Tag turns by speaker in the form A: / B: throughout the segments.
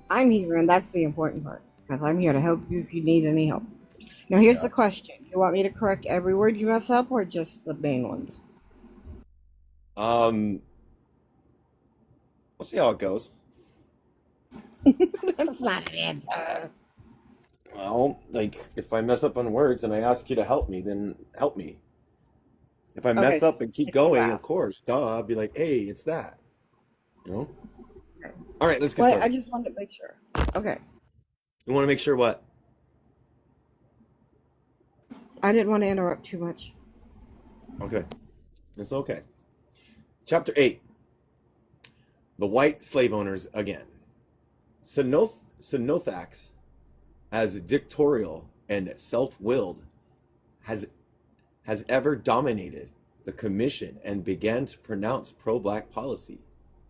A: I'm here, and that's the important part, because I'm here to help you if you need any help. Now, here's
B: Yeah.
A: the question: you want me to correct every word you mess up, or just the main ones?
B: Um, we'll see how it goes.
A: That's not an answer.
B: Well, like if I mess up on words and I ask you to help me, then help me. If I
A: Okay,
B: mess
A: so
B: up and keep
A: make me
B: going, of
A: laugh.
B: course, duh, I'll be like, hey, it's that. You know?
A: Okay.
B: All right, let's get
A: Well, I
B: started.
A: just wanted to make sure. Okay,
B: You want to make sure what?
A: I didn't want to interrupt too much.
B: Okay, it's okay. Chapter 8. The White Slave Owners Again. Sinothax, as dictatorial and self-willed, has has ever dominated the commission and began to pronounce pro-black policy.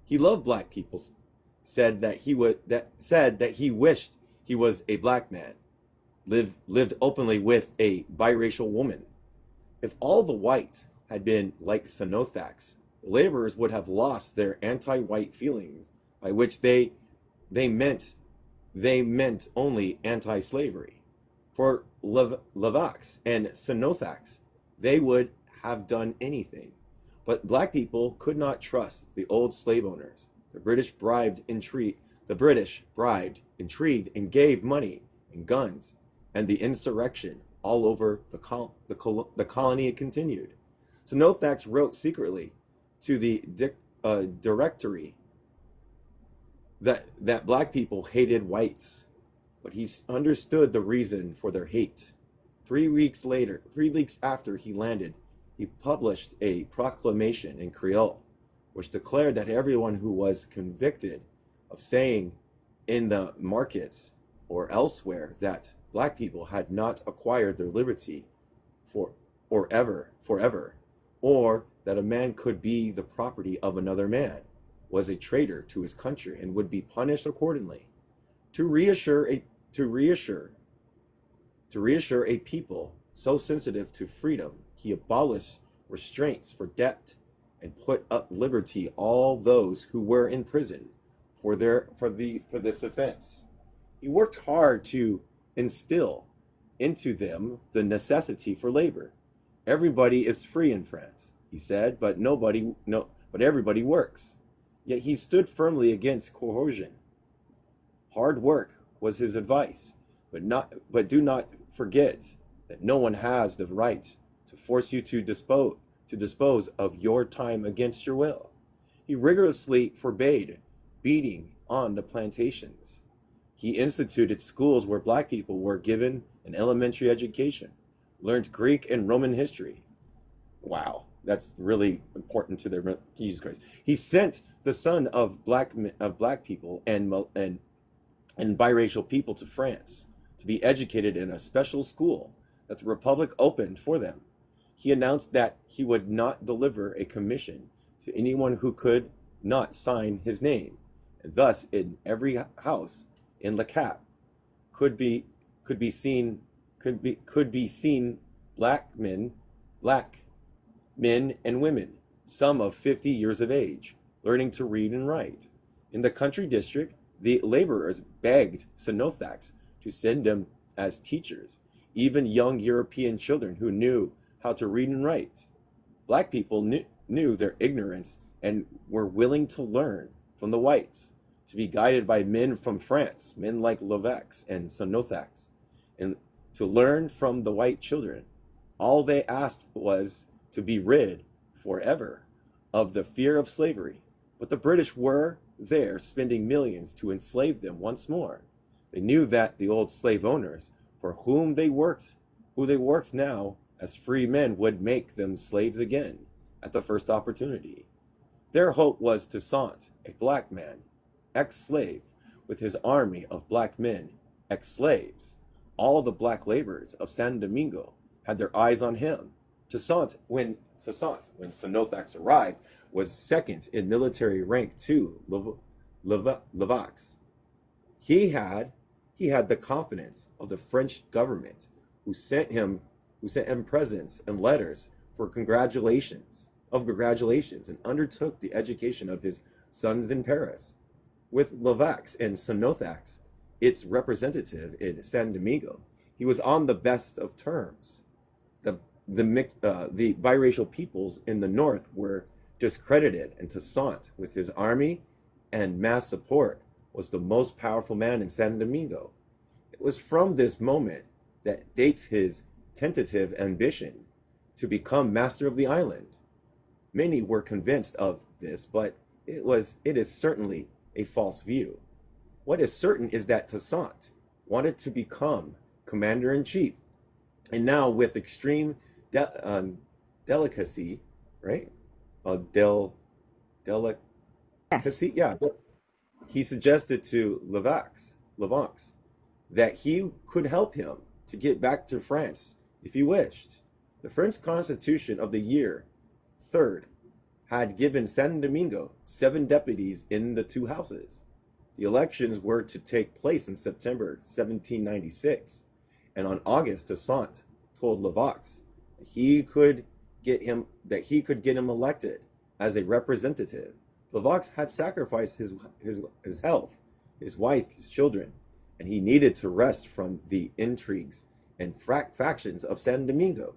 B: He loved black people, said that he wished he was a black man, lived openly with a biracial woman. If all the whites had been like Sinothax, laborers would have lost their anti-white feelings, by which they meant they meant only anti-slavery. For Levax and Sinothax, they would have done anything. But black people could not trust the old slave owners. The British bribed, intrigued, and gave money and guns, and the insurrection all over the colony continued. Sinothax wrote secretly to the directory that black people hated whites, but he understood the reason for their hate. 3 weeks after he landed, he published a proclamation in Creole, which declared that everyone who was convicted of saying in the markets or elsewhere that black people had not acquired their liberty for forever, or that a man could be the property of another man, was a traitor to his country and would be punished accordingly. To reassure a to reassure to reassure a people so sensitive to freedom, he abolished restraints for debt and put up liberty all those who were in prison for this offense. He worked hard to instill into them the necessity for labor. Everybody is free in France, he said, but everybody works. Yet he stood firmly against coercion. Hard work was his advice, but do not forget that no one has the right to force you to dispose of your time against your will. He rigorously forbade beating on the plantations. He instituted schools where black people were given an elementary education, learned Greek and Roman history. Wow, that's really important to their Jesus Christ. He sent the son of black people and biracial people to France to be educated in a special school that the Republic opened for them. He announced that he would not deliver a commission to anyone who could not sign his name, and thus in every house in Le Cap could be could be seen could be seen black men black men and women, some of 50 years of age, learning to read and write. In the country district, the laborers begged Sinothax to send them as teachers, even young European children who knew how to read and write. Black people knew their ignorance and were willing to learn from the whites, to be guided by men from France, men like Levex and Sinothax, and to learn from the white children. All they asked was to be rid forever of the fear of slavery. But the British were there spending millions to enslave them once more. They knew that the old slave owners, for who they worked now as free men, would make them slaves again at the first opportunity. Their hope was to Toussaint, a black man, ex-slave, with his army of black men, ex-slaves. All the black laborers of San Domingo had their eyes on him. Toussaint, when Sinothax arrived, was second in military rank to Levax. He had he had the confidence of the French government, who sent him presents and letters for congratulations and undertook the education of his sons in Paris. with Lovax and Sonothax, its representative in San Domingo. He was on the best of terms. The biracial peoples in the north were discredited, and Toussaint, with his army and mass support, was the most powerful man in San Domingo. It was from this moment that dates his tentative ambition to become master of the island. Many were convinced of this, but it is certainly a false view. What is certain is that Toussaint wanted to become commander in chief, and now with extreme delicacy, right? Del
A: Yes.
B: Delicacy, yeah. He suggested to Levanx, that he could help him to get back to France if he wished. The French Constitution of the year third had given San Domingo 7 deputies in the 2 houses. The elections were to take place in September 1796, and on August, Toussaint told Levanx that he could get him elected as a representative. Levanx had sacrificed his health, his wife, his children, and he needed to rest from the intrigues and factions of San Domingo.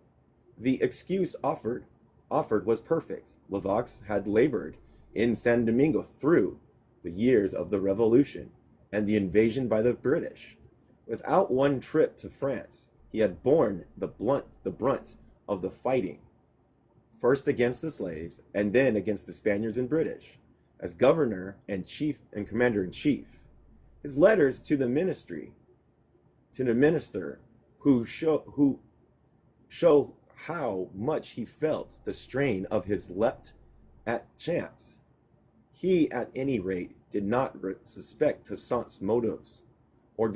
B: The excuse offered was perfect. Levanx had labored in San Domingo through the years of the Revolution and the invasion by the British. Without one trip to France, he had borne the brunt of the fighting, first against the slaves and then against the Spaniards and British, as governor and commander in chief. His letters to the minister, who show how much he felt the strain of his leapt at chance. He, at any rate, did not suspect Toussaint's motives, or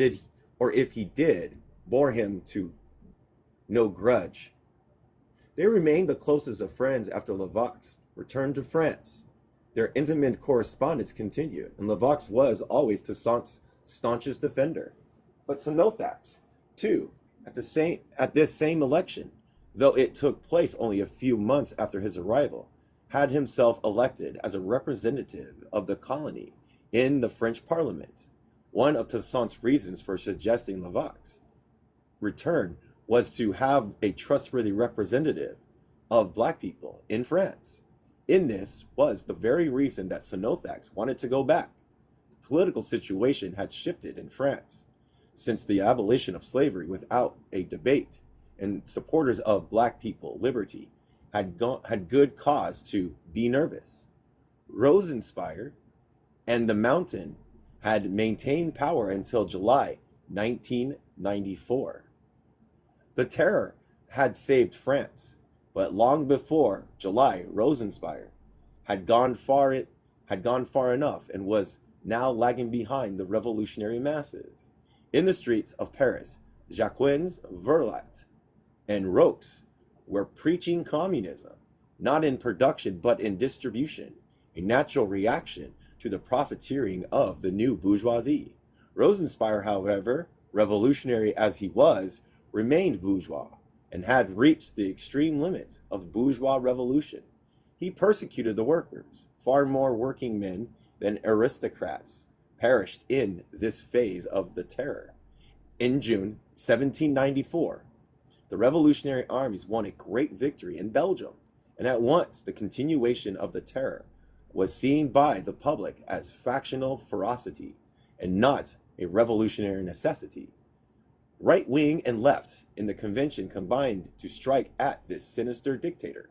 B: if he did, bore him to no grudge. They remained the closest of friends after Levanx returned to France. Their intimate correspondence continued, and Levanx was always Toussaint's staunchest defender. But Sonothax, too, at this same election, though it took place only a few months after his arrival, had himself elected as a representative of the colony in the French Parliament. One of Toussaint's reasons for suggesting Levanx's return was to have a trustworthy representative of black people in France. In this was the very reason that Sonothax wanted to go back. The political situation had shifted in France since the abolition of slavery without a debate, and supporters of black people liberty had good cause to be nervous. Rosenspire and the Mountain had maintained power until July 1994. The terror had saved France, but long before July, Rosenspire had gone far enough and was now lagging behind the revolutionary masses. In the streets of Paris, Jacobins, Verlat, and Roques were preaching communism, not in production but in distribution, a natural reaction to the profiteering of the new bourgeoisie. Rosenspire, however, revolutionary as he was, remained bourgeois and had reached the extreme limit of bourgeois revolution. He persecuted the workers. Far more working men than aristocrats perished in this phase of the terror. In June 1794, the revolutionary armies won a great victory in Belgium, and at once the continuation of the terror was seen by the public as factional ferocity and not a revolutionary necessity. Right wing and left in the convention combined to strike at this sinister dictator,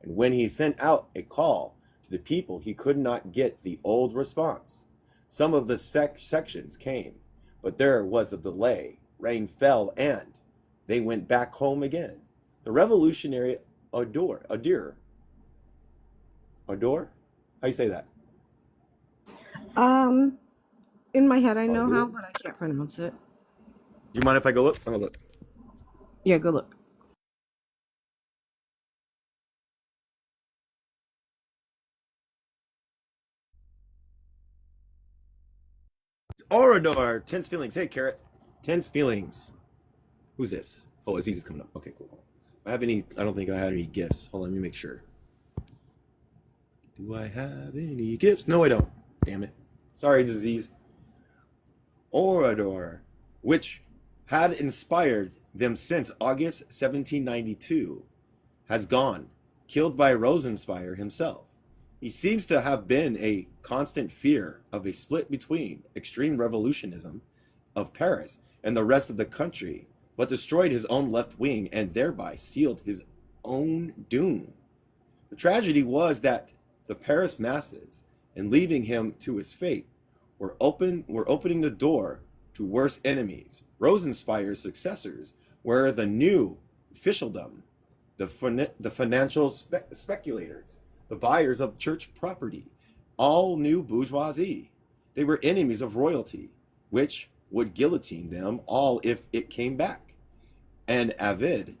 B: and when he sent out a call to the people, he could not get the old response. Some of the sections came, but there was a delay. Rain fell, and they went back home again. The revolutionary Odor? How you say that?
A: Um, in my head, I know how,
B: Odor?
A: but I can't pronounce it.
B: Do you mind if I go look? I'm gonna look.
A: Yeah, go look.
B: Orador, Tense Feelings. Hey, Carrot. Tense Feelings. Who's this? Oh, Aziz is coming up. Okay, cool. I don't think I had any gifts. Hold on, let me make sure. Do I have any gifts? No, I don't. Damn it. sorry, disease, orator, which had inspired them since August 1792, has gone, killed by Rosenspire himself. He seems to have been a constant fear of a split between extreme revolutionism of Paris and the rest of the country, but destroyed his own left wing and thereby sealed his own doom. The tragedy was that the Paris masses, in leaving him to his fate, were opening the door to worse enemies. Rosenspire's successors were the new officialdom, the financial speculators, the buyers of church property, all new bourgeoisie. They were enemies of royalty, which would guillotine them all if it came back, and avid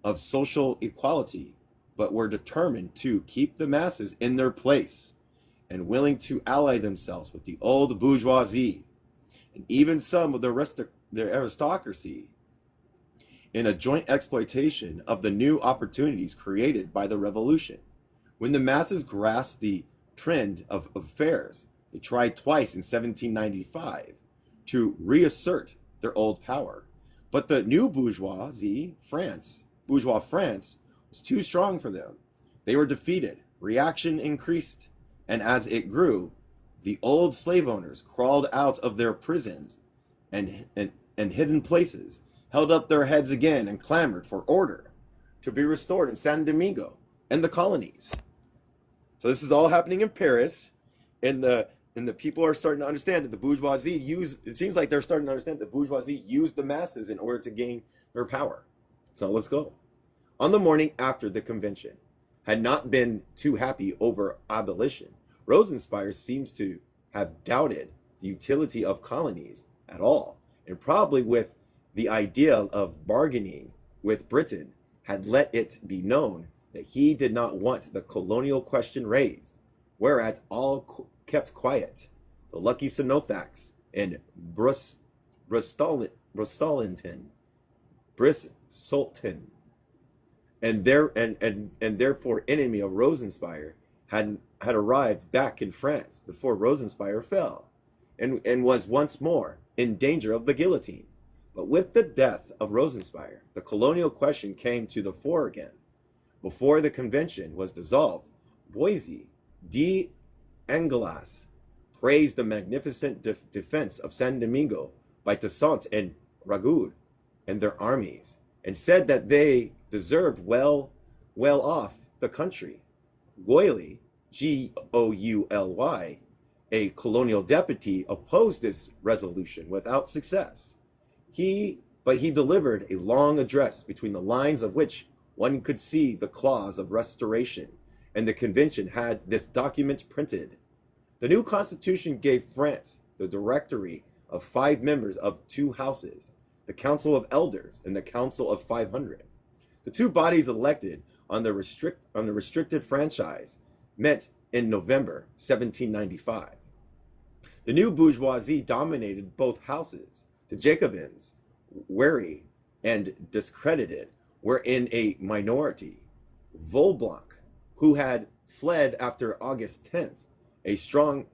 B: of social equality, but were determined to keep the masses in their place and willing to ally themselves with the old bourgeoisie and even some of the aristocracy in a joint exploitation of the new opportunities created by the revolution. When the masses grasped the trend of affairs, they tried twice in 1795 to reassert their old power. But the new bourgeois France, was too strong for them. They were defeated, reaction increased, and as it grew, the old slave owners crawled out of their prisons and hidden places, held up their heads again and clamored for order to be restored in San Domingo and the colonies. So this is all happening in Paris, and the people are starting to understand that the bourgeoisie it seems like they're starting to understand that the bourgeoisie used the masses in order to gain their power. So let's go. On the morning after the convention had not been too happy over abolition, Rosenspire seems to have doubted the utility of colonies at all, and probably with the idea of bargaining with Britain had let it be known that he did not want the colonial question raised, whereat all kept quiet. The lucky Sonothax in Bristolton, and therefore enemy of Rosenspire, had arrived back in France before Rosenspire fell, and was once more in danger of the guillotine. But with the death of Rosenspire, the colonial question came to the fore again. Before the convention was dissolved, Boise de Angelas praised the magnificent defense of San Domingo by Toussaint and Ragoud and their armies, and said that they deserved well off the country. Goily, Gouly, a colonial deputy, opposed this resolution without success. But he delivered a long address between the lines of which one could see the clause of restoration, and the convention had this document printed. The new constitution gave France the directory of 5 members of 2 houses, the Council of Elders and the Council of 500. The 2 bodies elected on the restricted franchise met in November 1795. The new bourgeoisie dominated both houses. The Jacobins, weary and discredited, were in a minority. Volblanc, who had fled after August 10th, a strong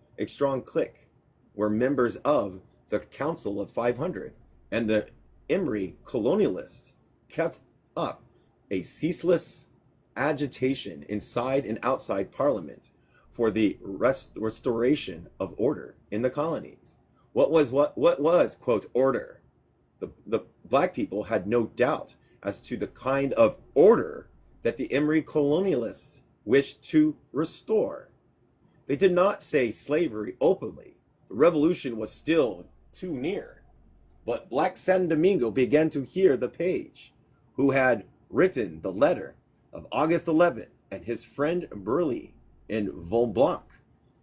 B: clique, were members of the Council of 500, and the Emery colonialists kept up a ceaseless agitation inside and outside Parliament for the restoration of order in the colonies. What was, quote, order? The black people had no doubt as to the kind of order that the Emery colonialists wished to restore. They did not say slavery openly. The revolution was still too near. But Black San Domingo began to hear the page, who had written the letter of August 11th, and his friend Burleigh and Volblanc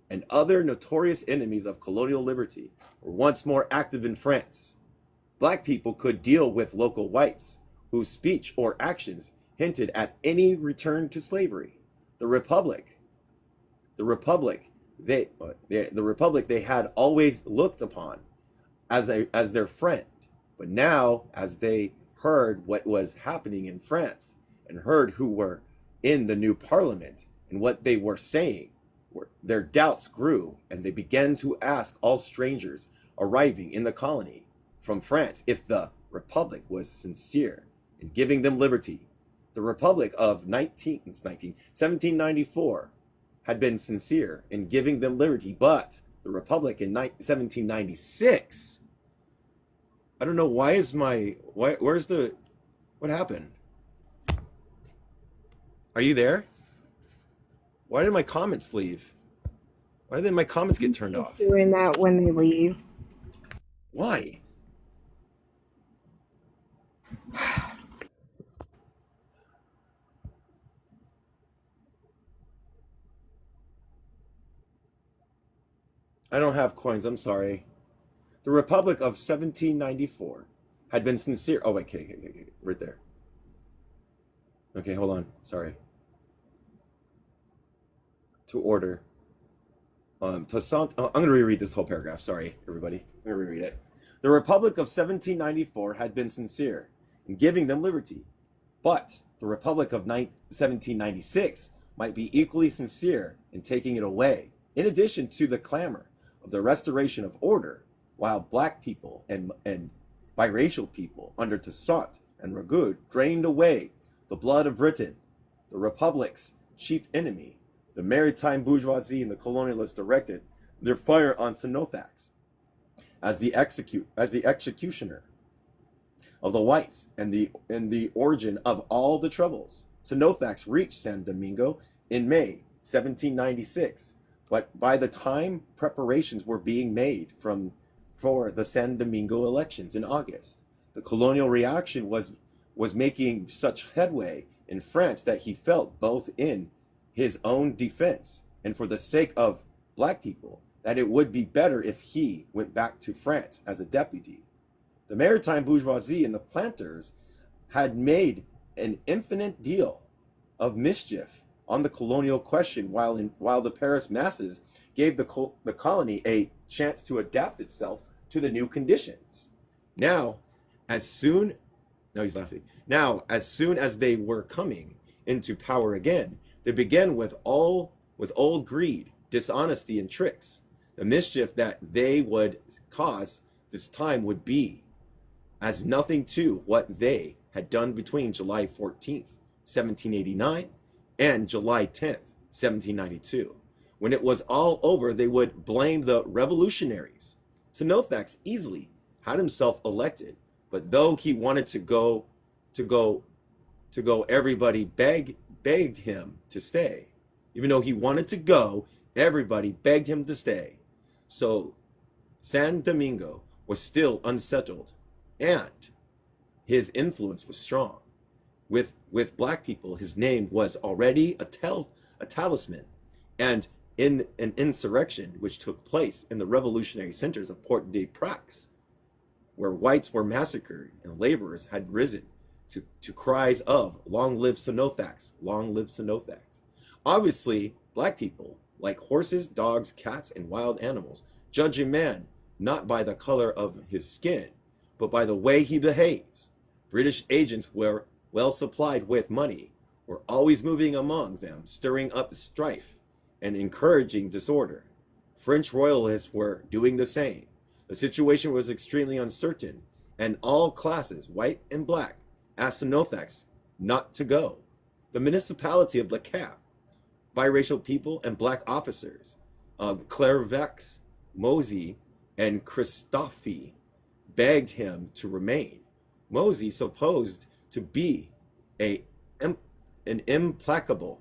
B: and other notorious enemies of colonial liberty were once more active in France. Black people could deal with local whites, whose speech or actions hinted at any return to slavery. The republic they had always looked upon as their friend, but now, as they heard what was happening in France and heard who were in the new parliament and what they were saying, their doubts grew, and they began to ask all strangers arriving in the colony from France if the Republic was sincere in giving them liberty. The Republic of 1794 had been sincere in giving them liberty, but the Republic in 1796, I don't know, where's what happened? Are you there? Why did my comments leave? Why did my comments get turned
A: It's
B: off?
A: doing that when they leave.
B: Why? I don't have coins, I'm sorry. The Republic of 1794 had been sincere. Oh, wait, okay, right there. Okay, hold on, sorry. To order. I'm going to reread this whole paragraph. Sorry, everybody. I'm going to reread it. The Republic of 1794 had been sincere in giving them liberty, but the Republic of 1796 might be equally sincere in taking it away. In addition to the clamor of the restoration of order, while black people and biracial people under Toussaint and Ragout drained away the blood of Britain, the Republic's chief enemy, the maritime bourgeoisie and the colonialists directed their fire on Sinothax as the executioner of the whites and the origin of all the troubles. Sinothax reached San Domingo in May 1796, but by the time preparations were being made for the San Domingo elections in August, the colonial reaction was making such headway in France that he felt, both in his own defense and for the sake of black people, that it would be better if he went back to France as a deputy. The maritime bourgeoisie and the planters had made an infinite deal of mischief on the colonial question, while the Paris masses gave the colony a chance to adapt itself to the new conditions. Now, as soon as they were coming into power again, they began with old greed, dishonesty, and tricks. The mischief that they would cause this time would be as nothing to what they had done between July 14th, 1789 and July 10th, 1792. When it was all over, they would blame the revolutionaries. Sinothax easily had himself elected, but though he wanted to go, everybody begged him to stay. Even though he wanted to go, everybody begged him to stay. So San Domingo was still unsettled, and his influence was strong. With black people, his name was already a talisman, and in an insurrection which took place in the revolutionary centers of Port-de-Paix, where whites were massacred and laborers had risen to cries of "Long live Sinothax, long live Sinothax." Obviously, black people, like horses, dogs, cats, and wild animals, judge a man not by the color of his skin, but by the way he behaves. British agents were well supplied with money, were always moving among them, stirring up strife and encouraging disorder. French royalists were doing the same. The situation was extremely uncertain, and all classes, white and black, asked Sinothax not to go. The municipality of Le Cap, biracial people and black officers, Clairvex, Mosey, and Christophe, begged him to remain. Mosey, supposed to be an implacable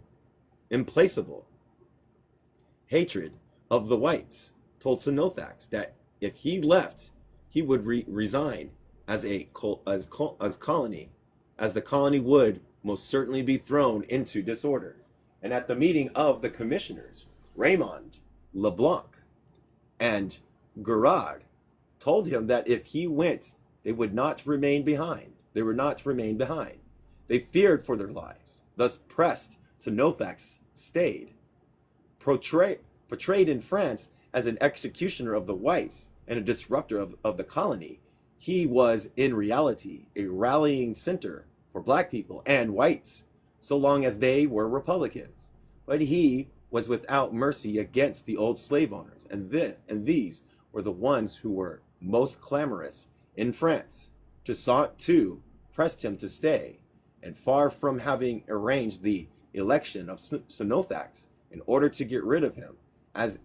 B: hatred of the whites, told Sinothax that if he left, he would resign as the colony would most certainly be thrown into disorder. And at the meeting of the commissioners, Raymond, Leblanc, and Gerard told him that if he went, they would not remain behind. They feared for their lives, thus pressed Sinothax stayed. Portrayed in France as an executioner of the whites and a disruptor of the colony, he was in reality a rallying center for black people and whites, so long as they were Republicans. But he was without mercy against the old slave owners, and these were the ones who were most clamorous in France. Toussaint too pressed him to stay, and far from having arranged the election of Sonothax in order to get rid of him, as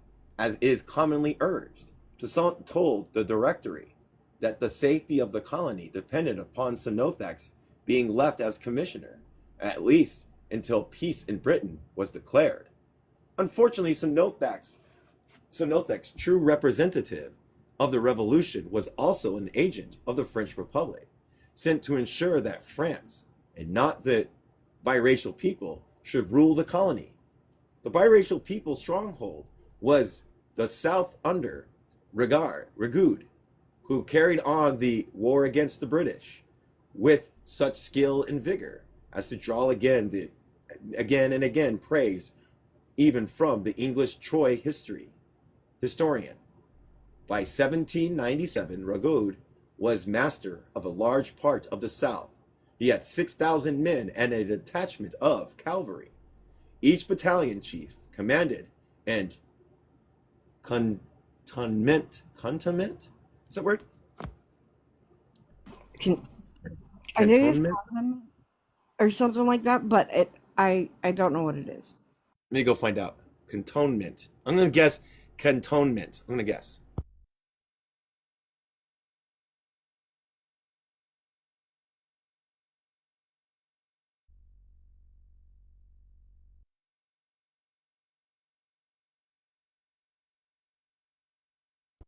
B: is commonly urged, Toussaint told the Directory that the safety of the colony depended upon Sonothax being left as commissioner, at least until peace in Britain was declared. Unfortunately, Sonothax, true representative of the revolution, was also an agent of the French Republic, sent to ensure that France, and not the biracial people, should rule the colony. The biracial people's stronghold was the south under Rigaud, who carried on the war against the British with such skill and vigor as to draw again and again praise even from the English Troy historian. By 1797, Rigaud was master of a large part of the South. He had 6,000 men and a detachment of cavalry. Each battalion chief commanded and cantonment, is that word?
A: Can, I think it's
B: Cantonment?
A: Tottenham or something like that, but I don't know what it is.
B: Let me go find out. Cantonment. I'm going to guess cantonment. I'm going to guess.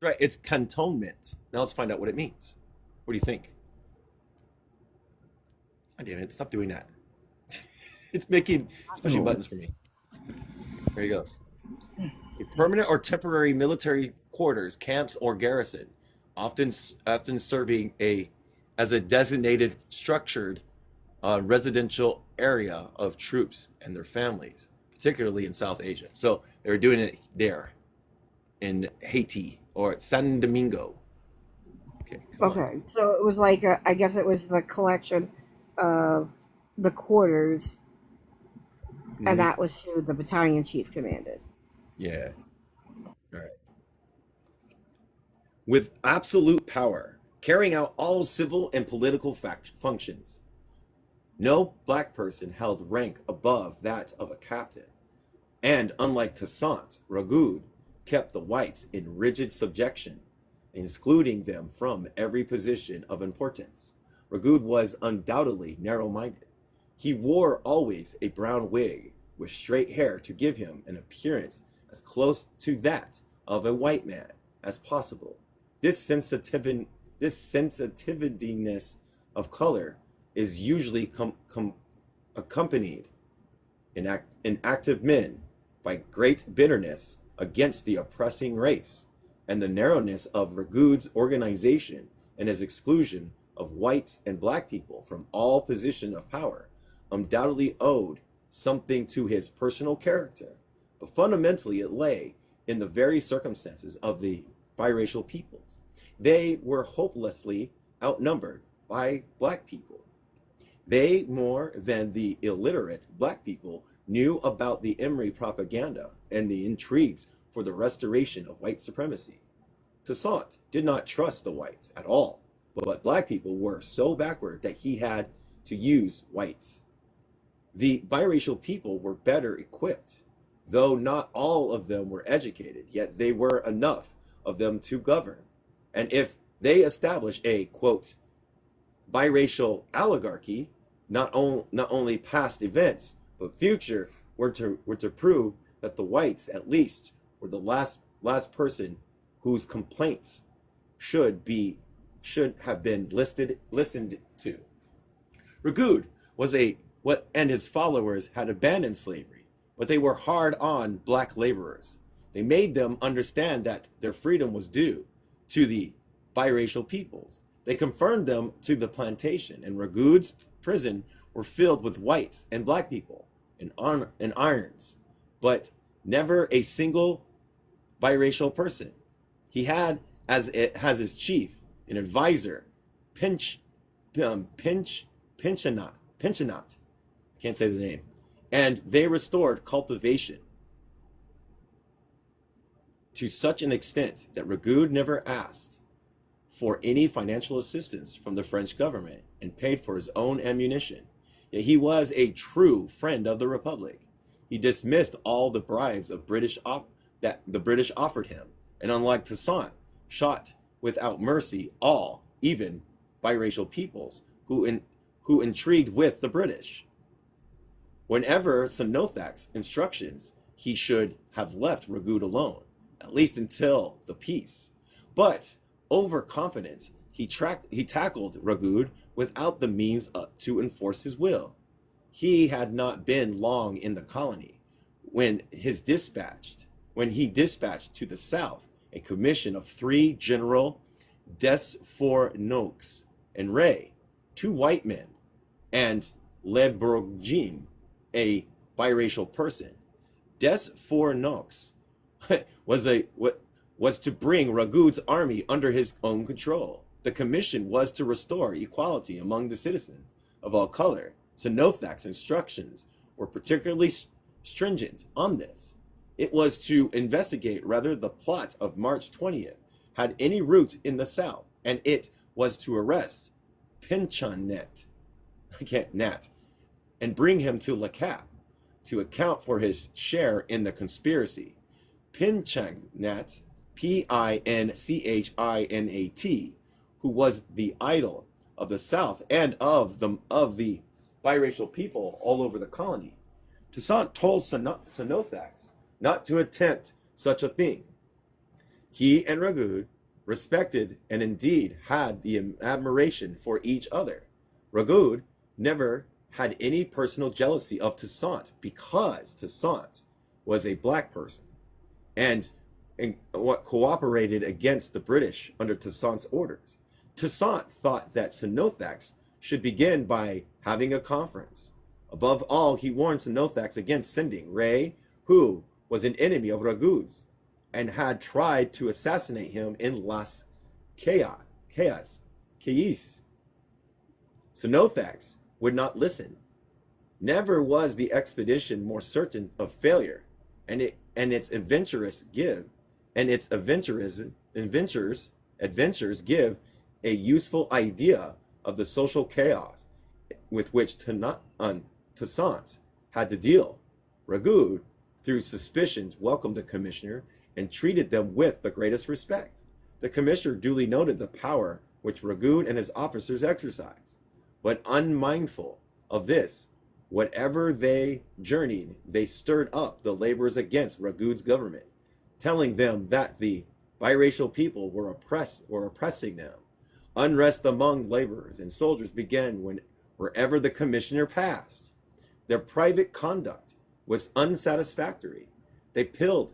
B: Right, it's cantonment. Now let's find out what it means. What do you think? God damn it, stop doing that. It's pushing buttons for me. There he goes. A permanent or temporary military quarters, camps, or garrison, often serving as a designated structured residential area of troops and their families, particularly in South Asia. So they were doing it there in Haiti or San Domingo. Okay, come on.
A: Okay, so it was like I guess it was the collection of the quarters, and
B: Hmm.
A: that was who the battalion chief commanded.
B: Yeah. All right. With absolute power, carrying out all civil and political functions. No black person held rank above that of a captain, and unlike Toussaint, Ragoud kept the whites in rigid subjection, excluding them from every position of importance. Ragoud was undoubtedly narrow-minded. He wore always a brown wig with straight hair to give him an appearance as close to that of a white man as possible. This sensitiveness of color is usually accompanied in active men by great bitterness against the oppressing race, and the narrowness of Ragoud's organization and his exclusion of whites and black people from all position of power undoubtedly owed something to his personal character, but fundamentally it lay in the very circumstances of the biracial peoples. They were hopelessly outnumbered by black people. They, more than the illiterate black people, knew about the Emory propaganda and the intrigues for the restoration of white supremacy. Toussaint did not trust the whites at all, but black people were so backward that he had to use whites. The biracial people were better equipped, though not all of them were educated, yet they were enough of them to govern. And if they establish a, quote, biracial oligarchy, not only past events, but future were to prove that the whites, at least, were the last person whose complaints should have been listened to. Ragoud was and his followers had abandoned slavery, but they were hard on black laborers. They made them understand that their freedom was due to the biracial peoples. They confirmed them to the plantation, and Ragoud's prison were filled with whites and black people and irons, but never a single biracial person. He had as his chief an advisor, Pinchinat. I can't say the name. And they restored cultivation. to such an extent that Ragoud never asked for any financial assistance from the French government and paid for his own ammunition. Yet he was a true friend of the Republic. He dismissed all the bribes that the British offered him, and unlike Toussaint, shot without mercy all, even biracial peoples who intrigued with the British. Whenever Sonothab's instructions, he should have left Ragoud alone, at least until the peace. But overconfident, he tackled Ragoud without the means to enforce his will. He had not been long in the colony when he dispatched to the south a commission of 3 General Desfourneaux and Ray, 2 white men, and Le Bourgin, a biracial person. Desfourneaux was to bring Ragoud's army under his own control. The commission was to restore equality among the citizens of all color. Sonothab's instructions were particularly stringent on this. It was to investigate whether the plot of March 20th had any root in the South, and it was to arrest Pinchonnet, and bring him to Le Cap to account for his share in the conspiracy. Pinchonnet, Pinchinat, who was the idol of the South and of the biracial people all over the colony. Toussaint told Sonothak not to attempt such a thing. He and Ragoud respected and indeed had the admiration for each other. Ragoud never had any personal jealousy of Toussaint because Toussaint was a black person and what cooperated against the British under Toussaint's orders. Toussaint thought that Sonothax should begin by having a conference. Above all, he warned Sonothax against sending Ray, who was an enemy of Ragoud's and had tried to assassinate him in Las Cayas. Sonothax would not listen. Never was the expedition more certain of failure, and its adventures give a useful idea of the social chaos with which Toussaint had to deal. Ragoud, through suspicions, welcomed the commissioner and treated them with the greatest respect. The commissioner duly noted the power which Ragoud and his officers exercised, but unmindful of this, whatever they journeyed, they stirred up the laborers against Ragoud's government, telling them that the biracial people were oppressing them. Unrest among laborers and soldiers began wherever the commissioner passed. Their private conduct was unsatisfactory. They piled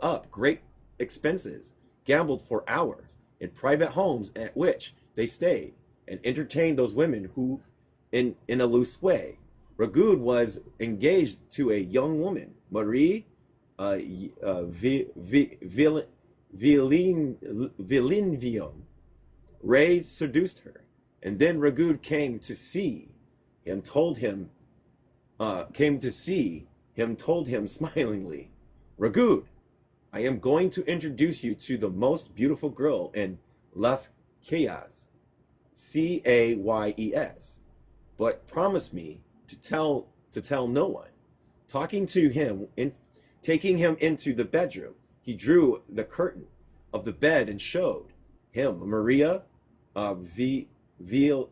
B: up great expenses, gambled for hours in private homes at which they stayed, and entertained those women who, in a loose way. Ragoud was engaged to a young woman, Marie Villenvion. Ray seduced her, and then Ragoud came to see him, told him smilingly, Ragoud, I am going to introduce you to the most beautiful girl in Las Cayas, Cayes, but promise me to tell no one. Taking him into the bedroom, he drew the curtain of the bed and showed him Maria Villanovia.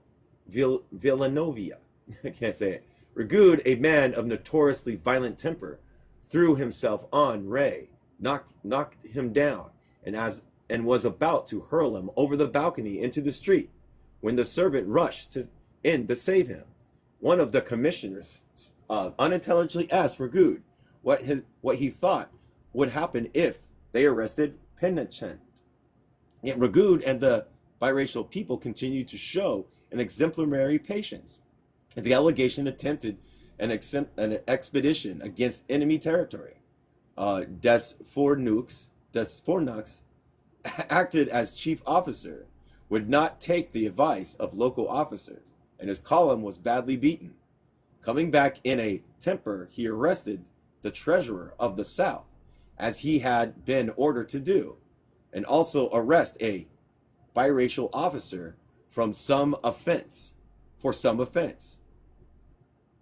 B: I can't say it. Ragoud, a man of notoriously violent temper, threw himself on Ray, knocked him down, and was about to hurl him over the balcony into the street when the servant rushed in to save him. One of the commissioners unintelligently asked Ragoud what he thought would happen if they arrested Penachant. Yet Ragoud and the biracial people continued to show an exemplary patience. The delegation attempted an expedition against enemy territory. Desfourneaux acted as chief officer, would not take the advice of local officers, and his column was badly beaten. Coming back in a temper, he arrested the treasurer of the South, as he had been ordered to do, and also arrest a biracial officer from some offense, for some offense.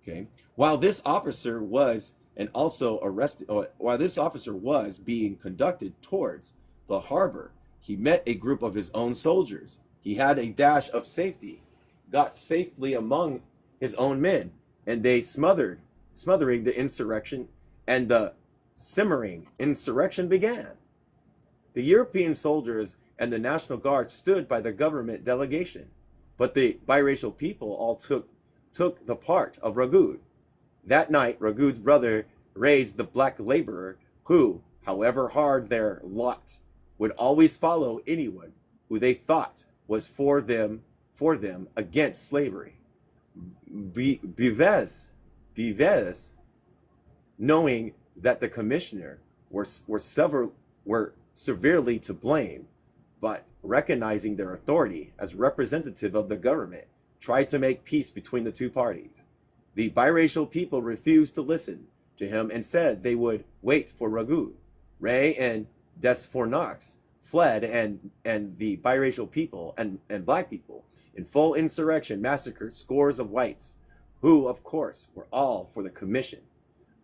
B: Okay. While this officer was and also arrested, while this officer was being conducted towards the harbor, he met a group of his own soldiers. He had a dash of safety, got safely among his own men, and they smothering the insurrection, and the simmering insurrection began. The European soldiers and the National Guard stood by the government delegation, but the biracial people all took the part of Ragoud. That night, Ragoud's brother raised the black laborer who, however hard their lot, would always follow anyone who they thought was for them against slavery. Vives, knowing that the commissioner were severely to blame, but recognizing their authority as representative of the government, tried to make peace between the two parties. The biracial people refused to listen to him and said they would wait for Ragoud. Ray and Desfournax fled, and the biracial people and black people in full insurrection massacred scores of whites, who of course were all for the commission.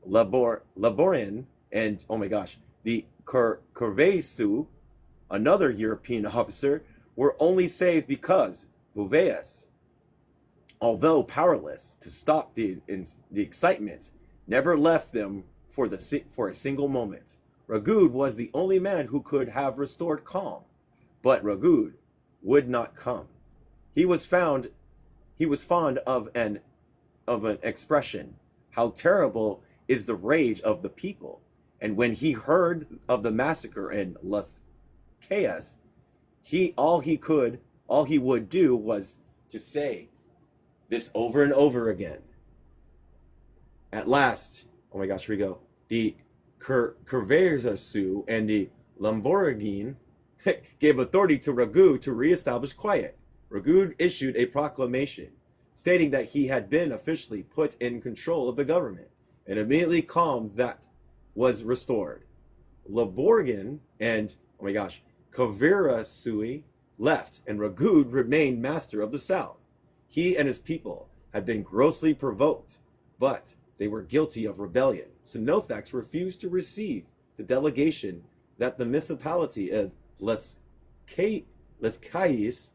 B: Laborin and, oh my gosh, the Curveysu, another European officer, were only saved because Bouvet, although powerless to stop the excitement, never left them for a single moment. Ragoud was the only man who could have restored calm, but Ragoud would not come. He was fond of an expression, "How terrible is the rage of the people." And when he heard of the massacre in Las Cayas, all he would do was to say this over and over again. At last, oh my gosh, here we go. The Curveysu and the Lamborghini gave authority to Ragoud to reestablish quiet. Ragoud issued a proclamation stating that he had been officially put in control of the government, and immediately calm that was restored. Lamborghini and, oh my gosh, Curveysu left, and Ragoud remained master of the South. He and his people had been grossly provoked, but they were guilty of rebellion. So Nothax refused to receive the delegation that the municipality of Les Cayes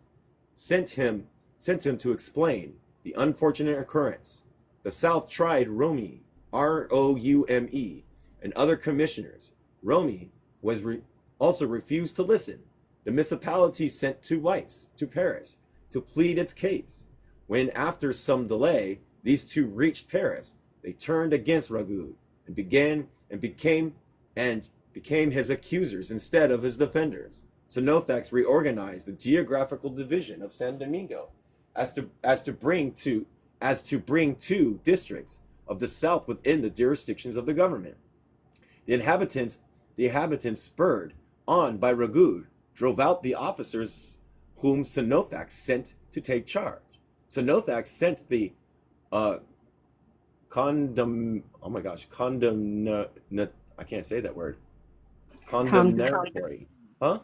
B: sent him to explain the unfortunate occurrence. The South tried Romy, Roume, and other commissioners. Romy also refused to listen. The municipality sent two whites to Paris to plead its case. When, after some delay, these two reached Paris, they turned against Ragoud and became his accusers instead of his defenders. So Nothax reorganized the geographical division of San Domingo as to bring two districts of the South within the jurisdictions of the government. The inhabitants, spurred on by Ragoud, drove out the officers whom Nothax sent to take charge. So Nothax sent the I can't say that word. Condemnatory. Huh?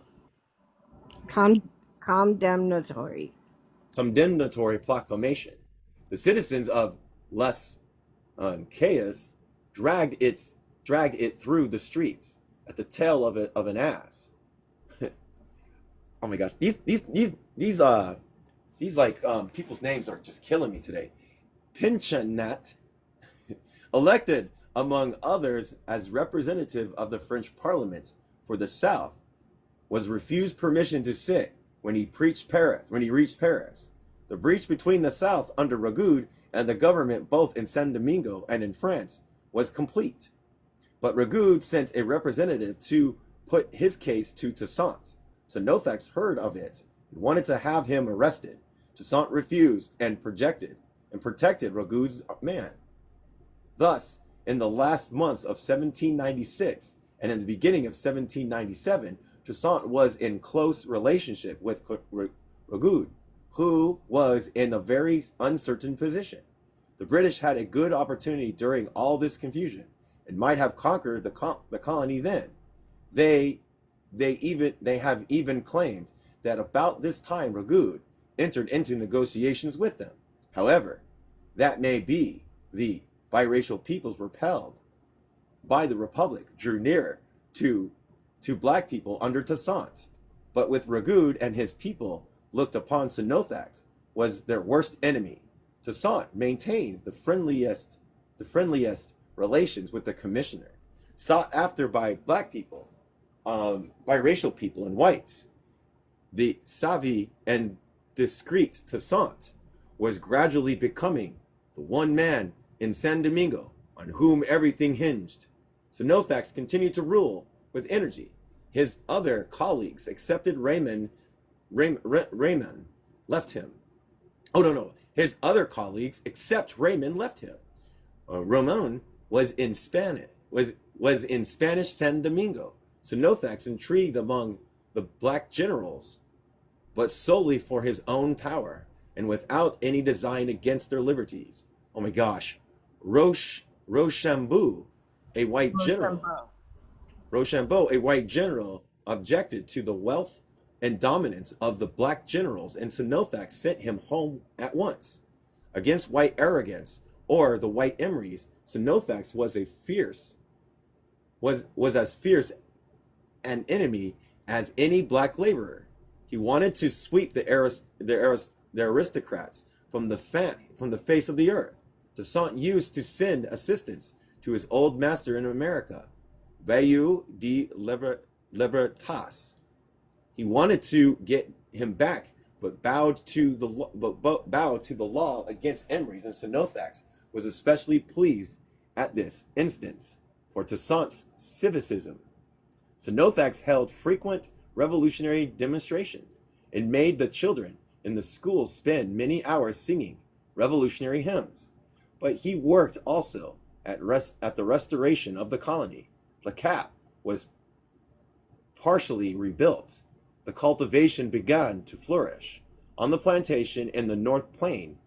A: Condemnatory.
B: Condemnatory proclamation. The citizens of Las Cayas dragged it through the streets at the tail of an ass. Oh my gosh, these people's names are just killing me today. Pinchanat, elected among others as representative of the French Parliament for the South, was refused permission to sit when he reached Paris. The breach between the South under Ragoud and the government both in San Domingo and in France was complete. But Ragoud sent a representative to put his case to Toussaint. So Nothax heard of it and wanted to have him arrested. Toussaint refused and protected Ragoud's man. Thus, in the last months of 1796 and in the beginning of 1797, Toussaint was in close relationship with Ragoud, who was in a very uncertain position. The British had a good opportunity during all this confusion and might have conquered the colony then. They they have even claimed that about this time Ragud entered into negotiations with them. However, that may be, the biracial peoples repelled by the Republic drew nearer to black people under Toussaint, but with Ragud and his people looked upon Sinothax was their worst enemy. Toussaint maintained the friendliest relations with the commissioner, sought after by black people, biracial people, and whites. The savvy and discreet Toussaint was gradually becoming the one man in San Domingo on whom everything hinged. Sinothax continued to rule with energy. His other colleagues accepted Raymond left him. Oh, no. His other colleagues except Raymond left him. Ramon was in Spanish San Domingo. Sinothax intrigued among the black generals, but solely for his own power and without any design against their liberties. Oh my gosh. Rochambeau, a white general, Rochambeau, a white general, objected to the wealth and dominance of the black generals, and Sinothax sent him home at once. Against white arrogance or the white emeries, Sinothax was as fierce an enemy as any black laborer. He wanted to sweep the aristocrats from the face of the earth. Toussaint used to send assistance to his old master in America, Bayou de Libertas. He wanted to get him back, but bowed to the law against emeries, and Sinothax was especially pleased at this instance for Toussaint's civicism. Sinothax held frequent revolutionary demonstrations and made the children in the schools spend many hours singing revolutionary hymns. But he worked also at the restoration of the colony. Le Cap was partially rebuilt. The cultivation began to flourish. On the plantation in the North Plain,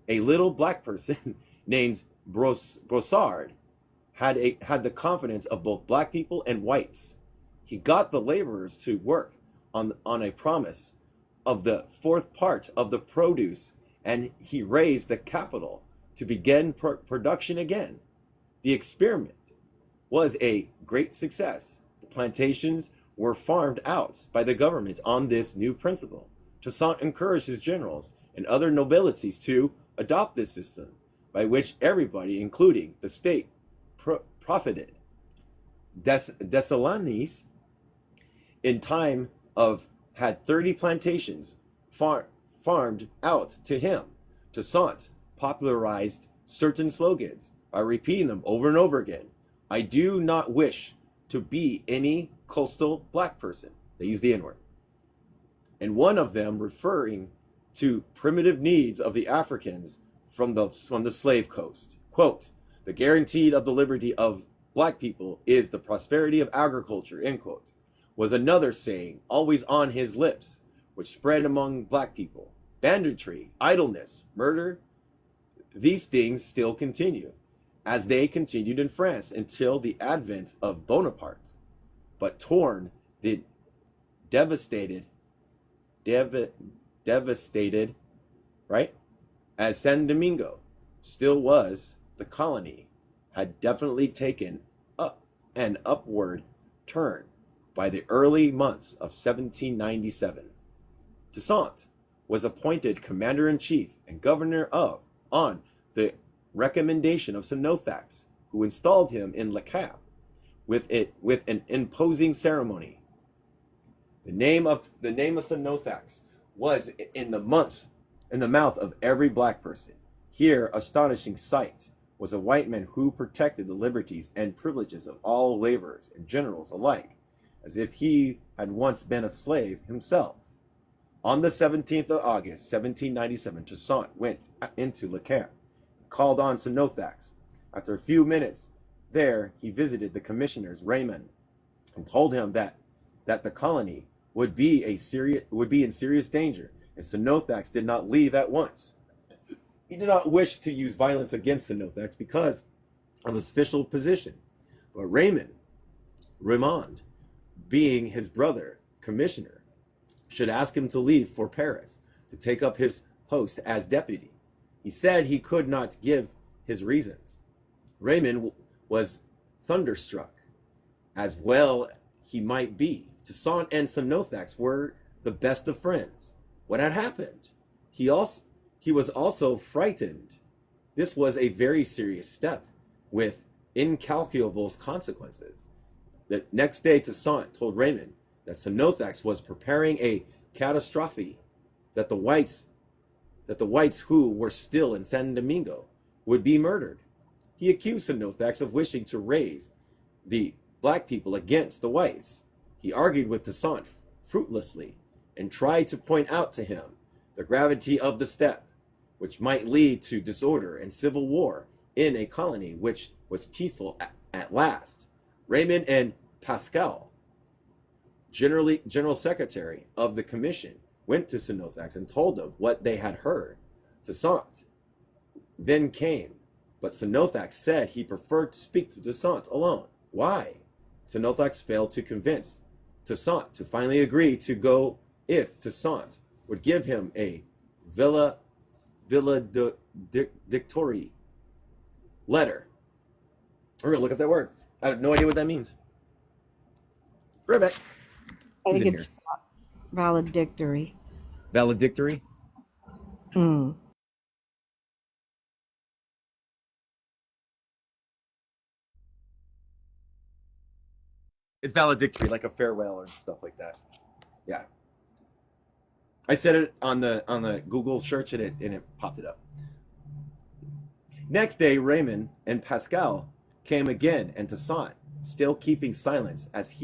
B: a little black person named Brossard had the confidence of both black people and whites. He got the laborers to work on a promise of the fourth part of the produce, and he raised the capital to begin production again. The experiment was a great success. The plantations were farmed out by the government on this new principle. Toussaint encouraged his generals and other nobilities to adopt this system, by which everybody, including the state, profited. Dessalines, in time of, had 30 plantations farmed out to him. Toussaint popularized certain slogans by repeating them over and over again. I do not wish to be any coastal black person. They use the N-word. And one of them referring to primitive needs of the Africans from the slave coast. Quote, the guarantee of the liberty of black people is the prosperity of agriculture, end quote, was another saying always on his lips, which spread among black people. Banditry, idleness, murder, these things still continue, as they continued in France until the advent of Bonaparte. But torn, the devastated, right? As San Domingo still was, the colony had definitely taken up an upward turn by the early months of 1797. Toussaint was appointed commander-in-chief and governor on the recommendation of Sinothax, who installed him in Le Cap with an imposing ceremony. The name of Sinothax was in the mouth of every black person. Here, astonishing sight was a white man who protected the liberties and privileges of all laborers and generals alike, as if he had once been a slave himself. On the 17th of August, 1797, Toussaint went into Le Cap and called on Sinothax. After a few minutes there, he visited the commissioners, Raymond, and told him that the colony would be in serious danger, and Sinothax did not leave at once. He did not wish to use violence against Sinothax because of his official position, but Raymond being his brother, commissioner, should ask him to leave for Paris to take up his post as deputy. He said he could not give his reasons. Raymond was thunderstruck, as well he might be. Toussaint and Sonothax were the best of friends. What had happened? He was also frightened. This was a very serious step with incalculable consequences. The next day, Toussaint told Raymond that Sonothax was preparing a catastrophe, that the whites who were still in San Domingo would be murdered. He accused Sonothax of wishing to raise the black people against the whites. He argued with Toussaint fruitlessly and tried to point out to him the gravity of the step, which might lead to disorder and civil war in a colony which was peaceful at last. Raymond and Pascal, General Secretary of the Commission, went to Sonothax and told him what they had heard. Toussaint then came, but Sonothax said he preferred to speak to Toussaint alone. Why? Sonothax failed to convince Toussaint to finally agree to go if Toussaint would give him a valedictory letter. We're going to look up that word. I have no idea what that means. Right back.
A: I
B: Who's
A: think
B: in
A: it's
B: here?
A: valedictory.
B: Valedictory?
A: Mm.
B: It's valedictory, like a farewell or stuff like that. Yeah. I said it on the Google search and it popped it up. Next day, Raymond and Pascal came again, and Toussaint, still keeping silence as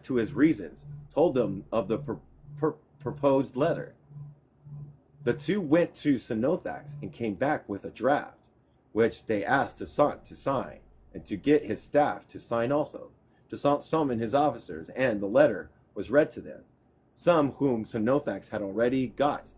B: to his reasons, told them of the proposed letter. The two went to Sonothax and came back with a draft, which they asked Toussaint to sign, and to get his staff to sign also. Toussaint summoned his officers, and the letter was read to them. Some whom Sonothax had already got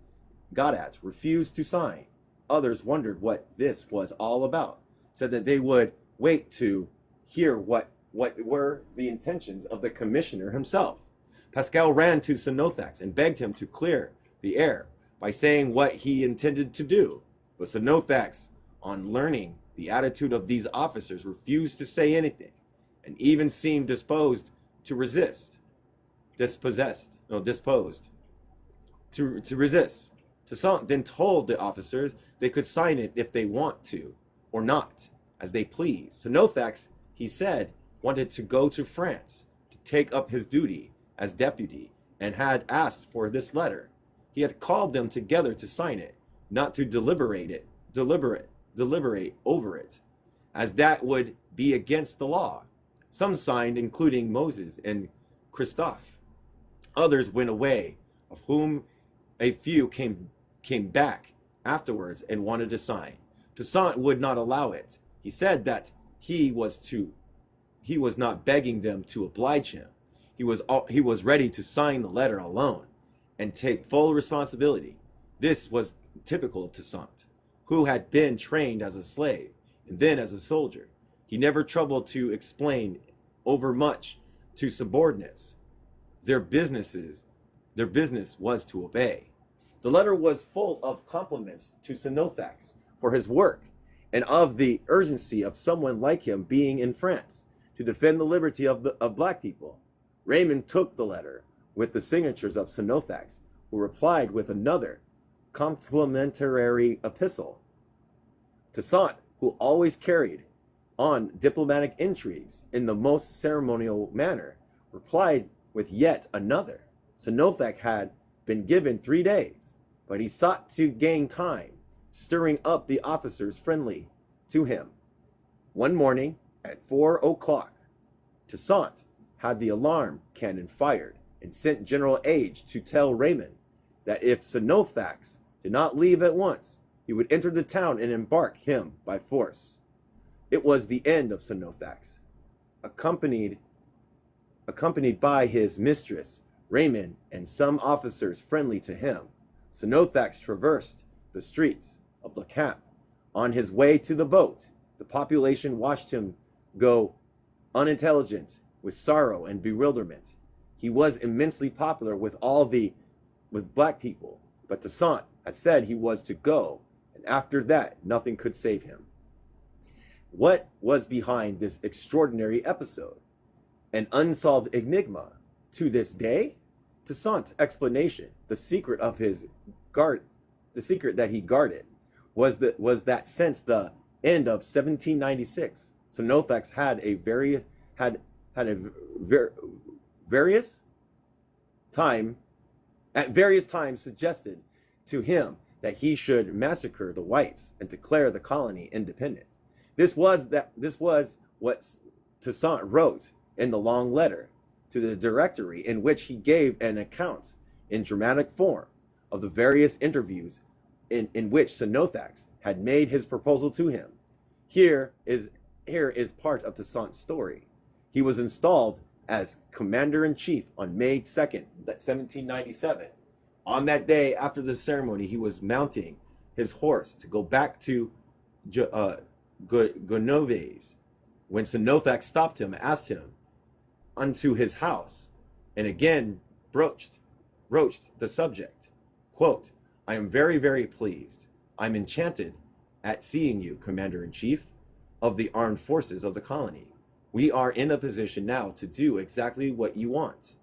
B: at refused to sign. Others wondered what this was all about, said that they would wait to hear what were the intentions of the commissioner himself. Pascal ran to Sonothax and begged him to clear the air by saying what he intended to do. But Sonothax, on learning the attitude of these officers, refused to say anything, and even seemed disposed to resist. Disposed to resist. Toussaint then told the officers they could sign it if they want to, or not, as they please. Sonothax, he said, wanted to go to France to take up his duty as deputy, and had asked for this letter. He had called them together to sign it, not to deliberate over it, as that would be against the law. Some signed, including Moses and Christophe. Others went away, of whom a few came back afterwards and wanted to sign. Toussaint would not allow it. He said that he was not begging them to oblige him. He was ready to sign the letter alone and take full responsibility. This was typical of Toussaint, who had been trained as a slave and then as a soldier. He never troubled to explain overmuch to subordinates. Their business was to obey. The letter was full of compliments to Sonothax for his work and of the urgency of someone like him being in France to defend the liberty of black people. Raymond took the letter with the signatures of Sonothax, who replied with another complimentary epistle. Toussaint, who always carried on diplomatic intrigues in the most ceremonial manner, replied with yet another. Sonothax had been given 3 days, but he sought to gain time, stirring up the officers friendly to him. One morning at 4 o'clock, Toussaint had the alarm cannon fired and sent General Age to tell Raymond that if Sonothax did not leave at once, he would enter the town and embark him by force. It was the end of Sonothax. Accompanied by his mistress, Raymond, and some officers friendly to him, Sonothax traversed the streets of Le Camp. On his way to the boat, the population watched him go unintelligent with sorrow and bewilderment. He was immensely popular with black people, but Toussaint had said he was to go, and after that, nothing could save him. What was behind this extraordinary episode? An unsolved enigma to this day? Toussaint's explanation, the secret that he guarded, was that since the end of 1796, Sonothax had at various times suggested to him that he should massacre the whites and declare the colony independent. This was what Toussaint wrote in the long letter to the Directory, in which he gave an account in dramatic form of the various interviews in which Sonothax had made his proposal to him. Here is part of Toussaint's story. He was installed as commander-in-chief on May 2nd, 1797. On that day, after the ceremony, he was mounting his horse to go back to Gonoves, when Sonothax stopped him, asked him unto his house, and again broached the subject. Quote, I am very, very pleased. I'm enchanted at seeing you, Commander-in-Chief of the armed forces of the colony. We are in a position now to do exactly what you want.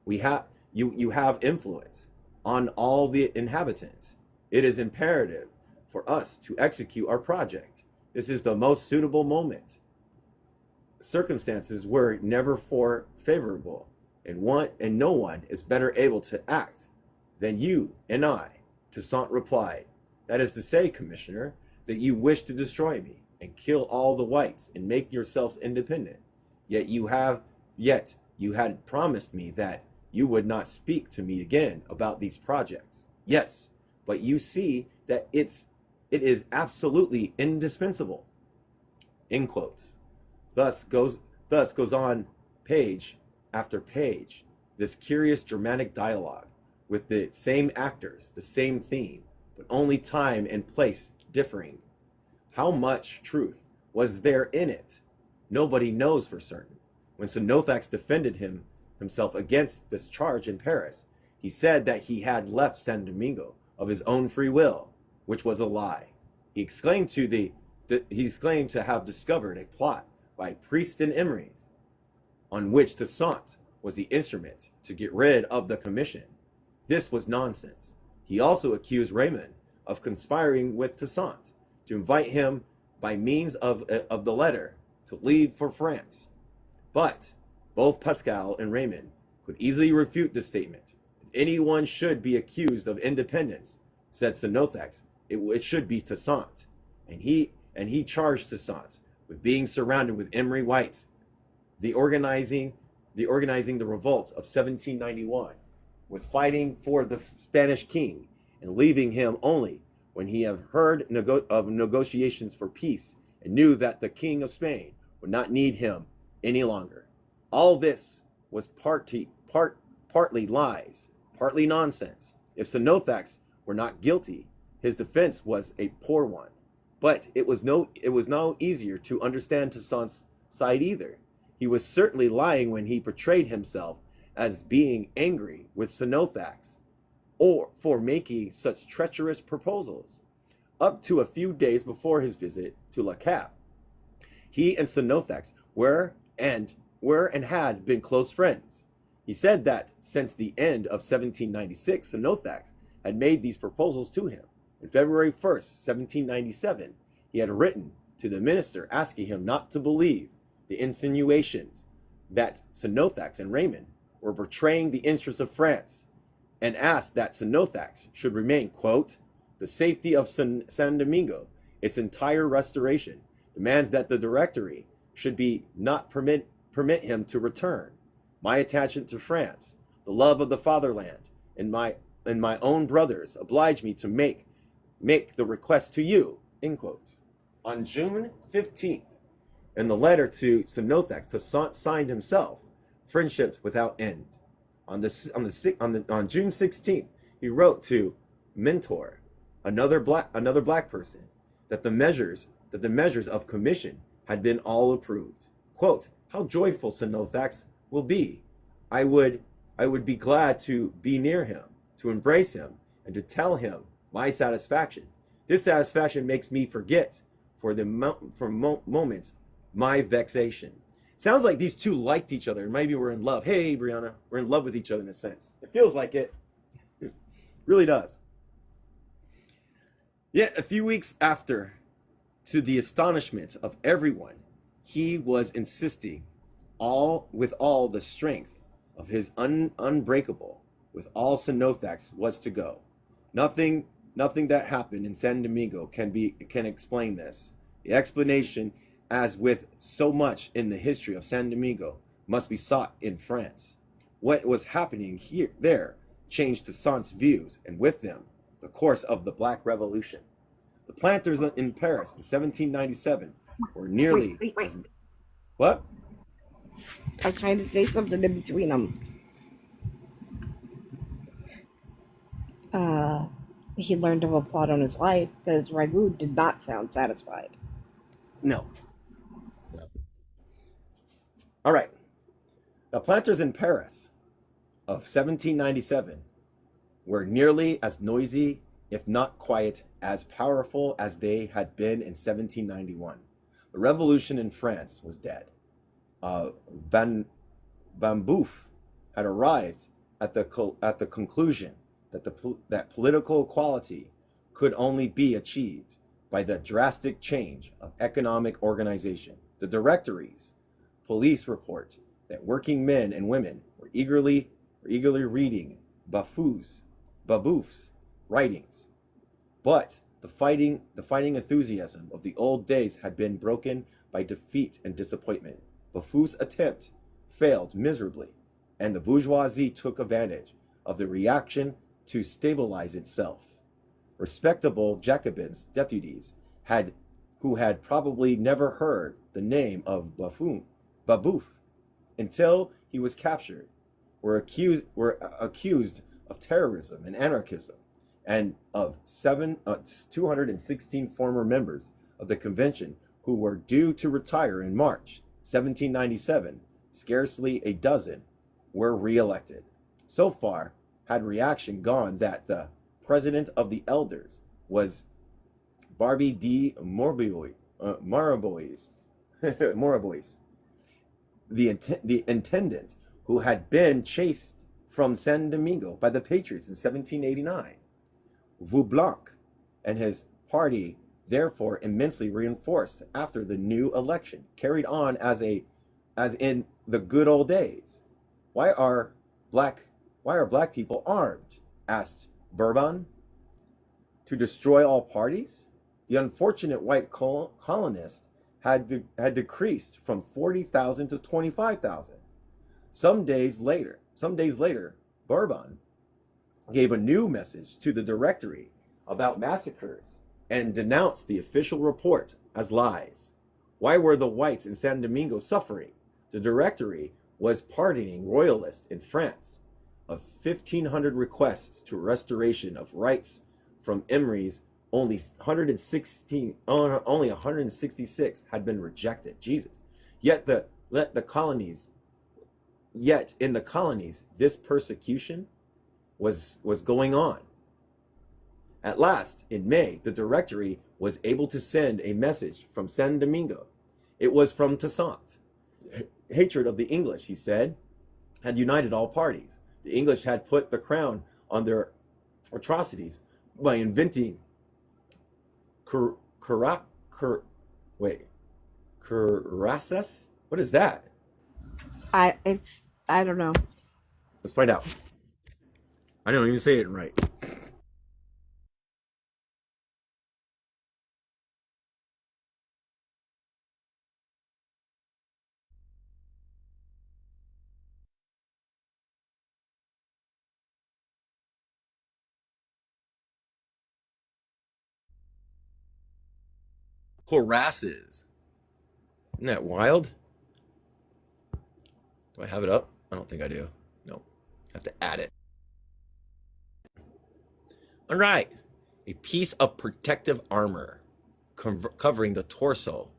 B: You have influence on all the inhabitants. It is imperative for us to execute our project. This is the most suitable moment. Circumstances were never favorable, and no one is better able to act than you and I. Toussaint replied, that is to say, Commissioner, that you wish to destroy me and kill all the whites and make yourselves independent. Yet you had promised me that you would not speak to me again about these projects. Yes, but you see that it is absolutely indispensable. End quotes. Thus goes on page after page, this curious dramatic dialogue with the same actors, the same theme, but only time and place differing. How much truth was there in it? Nobody knows for certain. When Sonothax defended himself against this charge in Paris, he said that he had left San Domingo of his own free will, which was a lie. He exclaimed to have discovered a plot by priests and emeries, on which Toussaint was the instrument to get rid of the commission. This was nonsense. He also accused Raymond of conspiring with Toussaint to invite him by means of the letter to leave for France. But both Pascal and Raymond could easily refute this statement. If anyone should be accused of independence, said Sonothax, it should be Toussaint. And he charged Toussaint with being surrounded with Emery whites, the organizing the revolt of 1791, with fighting for the Spanish king and leaving him only when he had heard of negotiations for peace and knew that the king of Spain would not need him any longer. All this was partly lies, partly nonsense. If Sonothax were not guilty, his defense was a poor one. But it was no easier to understand Toussaint's side either. He was certainly lying when he portrayed himself as being angry with Sonothax or for making such treacherous proposals. Up to a few days before his visit to Le Cap, he and Sonothax were and had been close friends. He said that since the end of 1796, Sonothax had made these proposals to him. On February 1st, 1797, he had written to the minister asking him not to believe the insinuations that Sonothax and Raymond were betraying the interests of France, and asked that Sonothax should remain, quote, the safety of San Domingo, its entire restoration, demands that the Directory should be not permit him to return. My attachment to France, the love of the fatherland, and my own brothers oblige me to make the request to you, end quote. On June 15th, in the letter to Sonothax, Toussaint signed himself, friendships without end. On June 16th, he wrote to Mentor, another black person, that the measures of commission had been all approved. Quote, how joyful Sinothax will be. I would I would be glad to be near him, to embrace him, and to tell him my satisfaction. This satisfaction makes me forget moments my vexation. Sounds like these two liked each other and maybe we're in love. Hey, Brianna, we're in love with each other in a sense. It feels like it. It really does. Yet a few weeks after, to the astonishment of everyone, he was insisting all the strength of his unbreakable, with all Sinothax was to go. Nothing that happened in San Domingo can explain this. The explanation, as with so much in the history of San Domingo, must be sought in France. What was happening there changed Toussaint's views, and with them the course of the Black Revolution. The planters in Paris in 1797 were nearly
A: Wait.
B: What?
A: I was trying to say something in between them. He learned of a plot on his life because Ragu did not sound satisfied.
B: No. All right. The planters in Paris of 1797 were nearly as noisy, if not quite as powerful as they had been in 1791. The revolution in France was dead. Van Bambouf had arrived at the conclusion that political equality could only be achieved by the drastic change of economic organization. The Directory's police report that working men and women were eagerly reading Babouf's writings, but the fighting enthusiasm of the old days had been broken by defeat and disappointment. Babouf's attempt failed miserably, and the bourgeoisie took advantage of the reaction to stabilize itself. Respectable Jacobins deputies who had probably never heard the name of Babouf until he was captured, were accused of terrorism and anarchism, and of 216 former members of the convention who were due to retire in March 1797, scarcely a dozen were re-elected. So far had reaction gone that the president of the elders was Barbie de Marabois, the intendant who had been chased from San Domingo by the Patriots in 1789. Vaublanc and his party, therefore immensely reinforced after the new election, carried on as in the good old days. Why are black people armed? Asked Bourbon. To destroy all parties? The unfortunate white colonist had decreased from 40,000 to 25,000. Some days later, Bourbon gave a new message to the Directory about massacres and denounced the official report as lies. Why were the whites in San Domingo suffering? The Directory was pardoning royalists in France. Of 1,500 requests to restoration of rights from Emery's, only 166 had been rejected. Jesus. Yet in the colonies, this persecution was going on. At last, in May, the Directory was able to send a message from San Domingo. It was from Toussaint. Hatred of the English, he said, had united all parties. The English had put the crown on their atrocities by inventing cuirasses? What is that?
A: I don't know.
B: Let's find out. I don't even say it right. Cuirasses. Isn't that wild? Do I have it up? I don't think I do. No. I have to add it. All right. A piece of protective armor covering the torso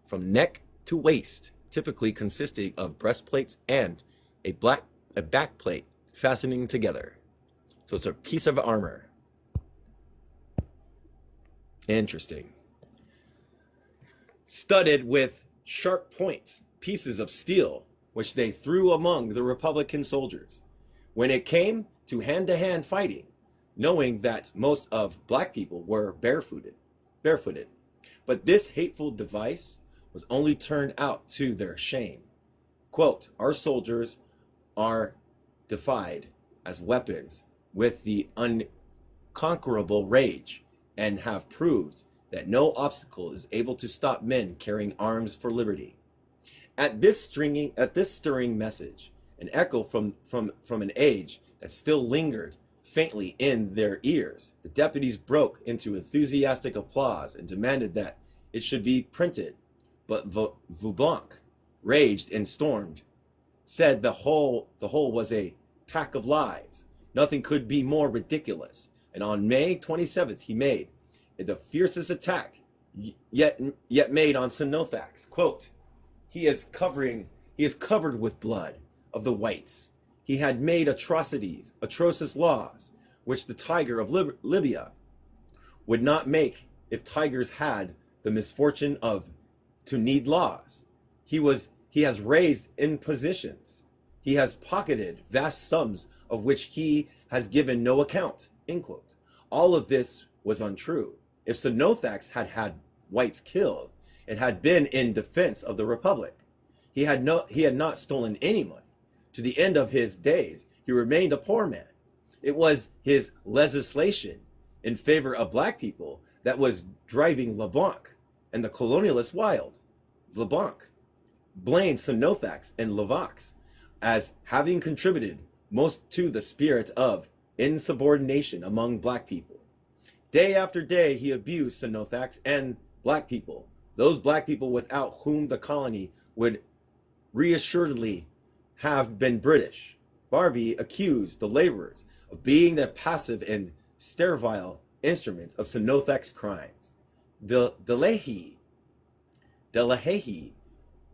B: from neck to waist, typically consisting of breastplates and a backplate fastening together. So it's a piece of armor. Interesting. Studded with sharp points, pieces of steel, which they threw among the Republican soldiers. When it came to hand-to-hand fighting, knowing that most of black people were barefooted. But this hateful device was only turned out to their shame. Quote, our soldiers are defied as weapons with the unconquerable rage and have proved that no obstacle is able to stop men carrying arms for liberty. At this stirring message, an echo from an age that still lingered faintly in their ears, the deputies broke into enthusiastic applause and demanded that it should be printed. But Vaublanc raged and stormed, said the whole was a pack of lies. Nothing could be more ridiculous. And on May 27th, he made the fiercest attack yet made on Sinothax. Quote, he is covered with blood of the whites. He had made atrocious laws, which the tiger of Libya would not make if tigers had the misfortune to need laws. He has raised impositions. He has pocketed vast sums of which he has given no account. End quote. All of this was untrue. If Sinothax had had whites killed, it had been in defense of the Republic. He had not stolen any money. To the end of his days, he remained a poor man. It was his legislation in favor of black people that was driving LeBlanc and the colonialists wild. LeBlanc blamed Sinothax and Levax as having contributed most to the spirit of insubordination among black people. Day after day, he abused Sinothax and black people, those black people without whom the colony would reassuredly have been British. Barbie accused the laborers of being the passive and servile instruments of Sinothax's crimes. Delahaye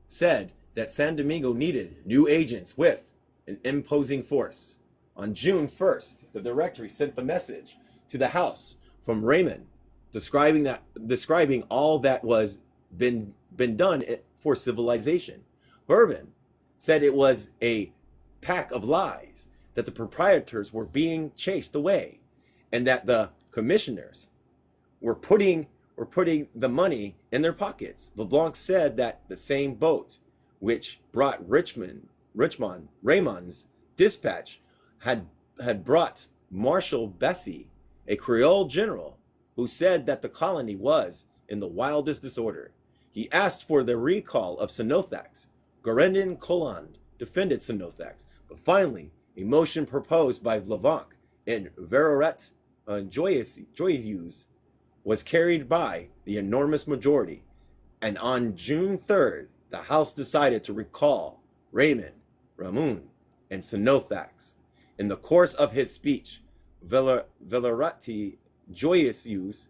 B: said that San Domingo needed new agents with an imposing force. On June 1st, the Directory sent the message to the House from Raymond, describing all that was been done for civilization. Bourbon said it was a pack of lies, that the proprietors were being chased away, and that the commissioners were putting the money in their pockets. LeBlanc said that the same boat which brought Raymond's dispatch had brought Marshal Bessy, a Creole general, who said that the colony was in the wildest disorder. He asked for the recall of Sinothax. Gorendon Colland defended Sinothax, but finally, a motion proposed by LeBlanc and Verret Joyeuse was carried by the enormous majority, and on June 3rd, the House decided to recall Raymond, Ramoun, and Sinothax. In the course of his speech, Verret Joyeuse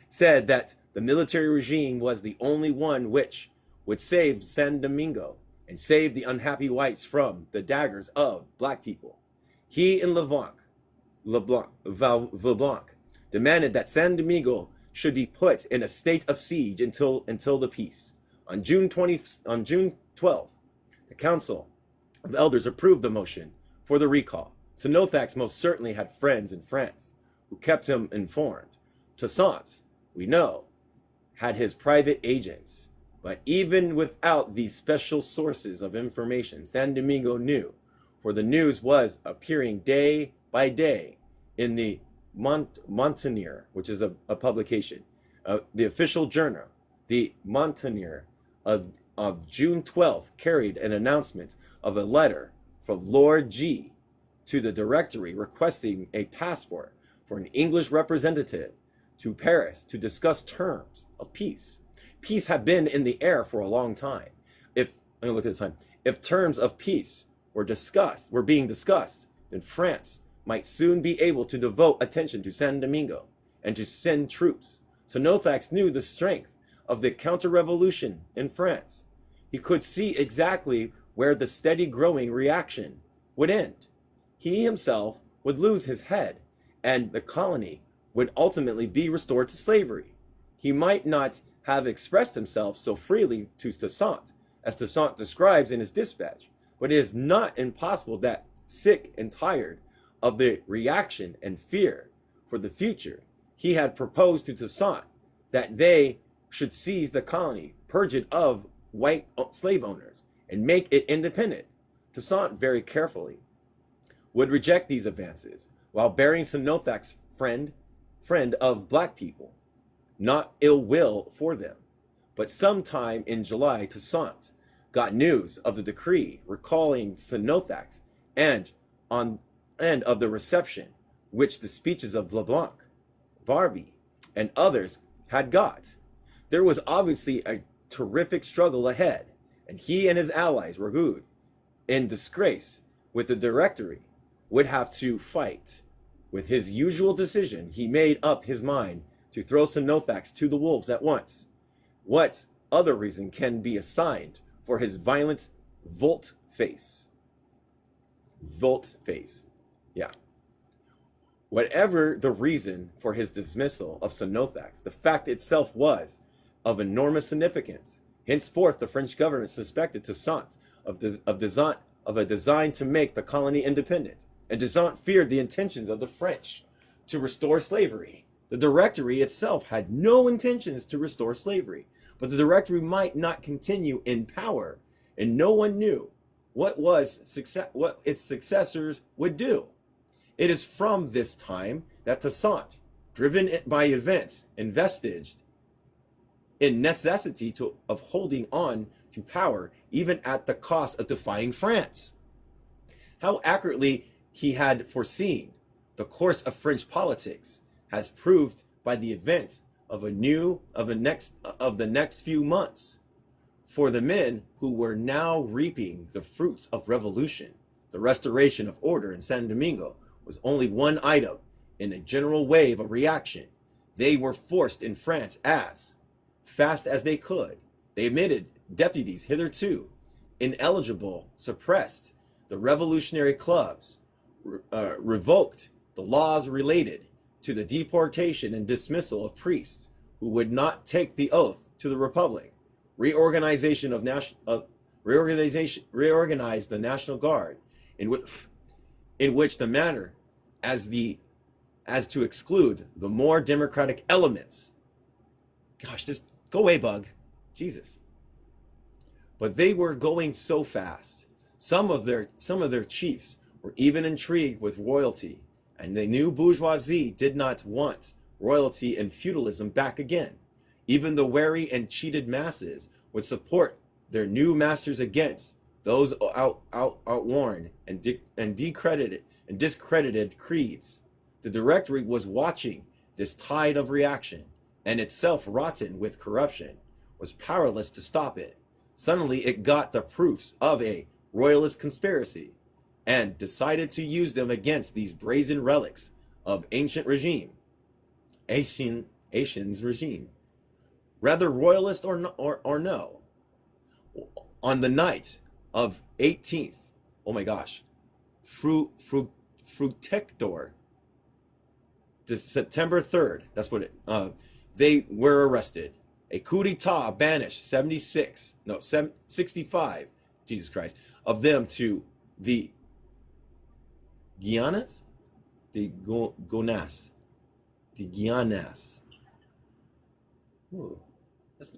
B: said that the military regime was the only one which would save San Domingo and save the unhappy whites from the daggers of black people. He and Vaublanc demanded that San Domingo should be put in a state of siege until the peace. On June 12th, the Council of Elders approved the motion for the recall. Sinothax most certainly had friends in France who kept him informed. Toussaint, we know, had his private agents. But even without these special sources of information, San Domingo knew, for the news was appearing day by day in the Mountaineer, which is a publication, the official journal. The Mountaineer of June 12th carried an announcement of a letter from Lord G to the Directory requesting a passport for an English representative to Paris to discuss terms of peace. Peace had been in the air for a long time. If terms of peace were being discussed, then France might soon be able to devote attention to San Domingo and to send troops. Sinothax knew the strength of the counter-revolution in France. he could see exactly where the steady growing reaction would end. He himself would lose his head, and the colony would ultimately be restored to slavery. He might not have expressed himself so freely to Toussaint, as Toussaint describes in his dispatch, but it is not impossible that, sick and tired of the reaction and fear for the future, he had proposed to Toussaint that they should seize the colony, purge it of white slave owners, and make it independent. Toussaint very carefully would reject these advances, while bearing Sonothab's friend of black people, not ill will for them. But sometime in July, Toussaint got news of the decree recalling Sonothax and of the reception which the speeches of LeBlanc, Barbie, and others had got. There was obviously a terrific struggle ahead, and he and his allies, Ragoud, in disgrace with the Directory, would have to fight. With his usual decision, he made up his mind to throw Sonothax to the wolves at once. What other reason can be assigned for his violent volte-face? Volte-face. Yeah. Whatever the reason for his dismissal of Sonothax, the fact itself was of enormous significance. Henceforth, the French government suspected Toussaint of a design to make the colony independent, and Toussaint feared the intentions of the French to restore slavery. The Directory itself had no intentions to restore slavery, but the Directory might not continue in power, and no one knew what its successors would do. It is from this time that Toussaint, driven by events, invested in necessity of holding on to power even at the cost of defying France. How accurately he had foreseen the course of French politics has proved by the event of the next few months. For the men who were now reaping the fruits of revolution, the restoration of order in San Domingo was only one item in a general wave of reaction. They were forced in France as fast as they could. They admitted deputies hitherto ineligible, suppressed the revolutionary clubs, revoked the laws related to the deportation and dismissal of priests who would not take the oath to the Republic, reorganized the National Guard, in which the manner as to exclude the more democratic elements. Gosh, just go away, bug. Jesus. But they were going so fast. Some of their chiefs were even intrigued with royalty, and the new bourgeoisie did not want royalty and feudalism back again. Even the wary and cheated masses would support their new masters against those outworn and discredited creeds. The Directory was watching this tide of reaction, and itself rotten with corruption, was powerless to stop it. Suddenly it got the proofs of a royalist conspiracy, and decided to use them against these brazen relics of ancient regime. Asian's regime. Rather royalist or no. On the night of 18th, oh my gosh, Fructector, September 3rd, that's what they were arrested. A coup d'etat banished 65, Jesus Christ, of them to the Guianas? The Guianas. Ooh,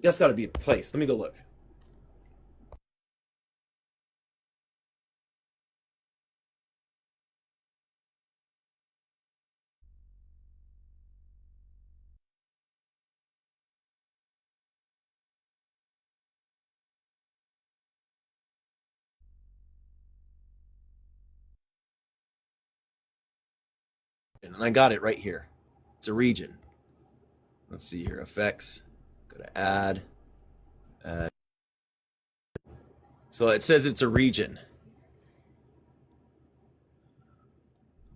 B: that's got to be a place. Let me go look. And I got it right here. It's a region. Let's see here. Effects. Go to add. So it says it's a region.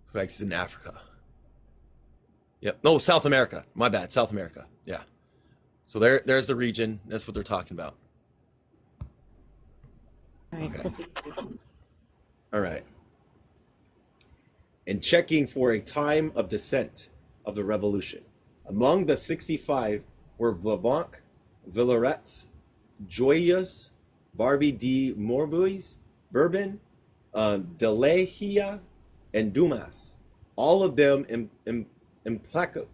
B: Looks like it's in Africa. Yep. No, South America. My bad. South America. Yeah. So there's the region. That's what they're talking about.
A: Right.
B: Okay. All right. And checking for a time of descent of the revolution. Among the 65 were Leblanc, Villaretz, Joyeux, Barbie de Morbuys, Bourbon, Delahia, and Dumas, all of them implacable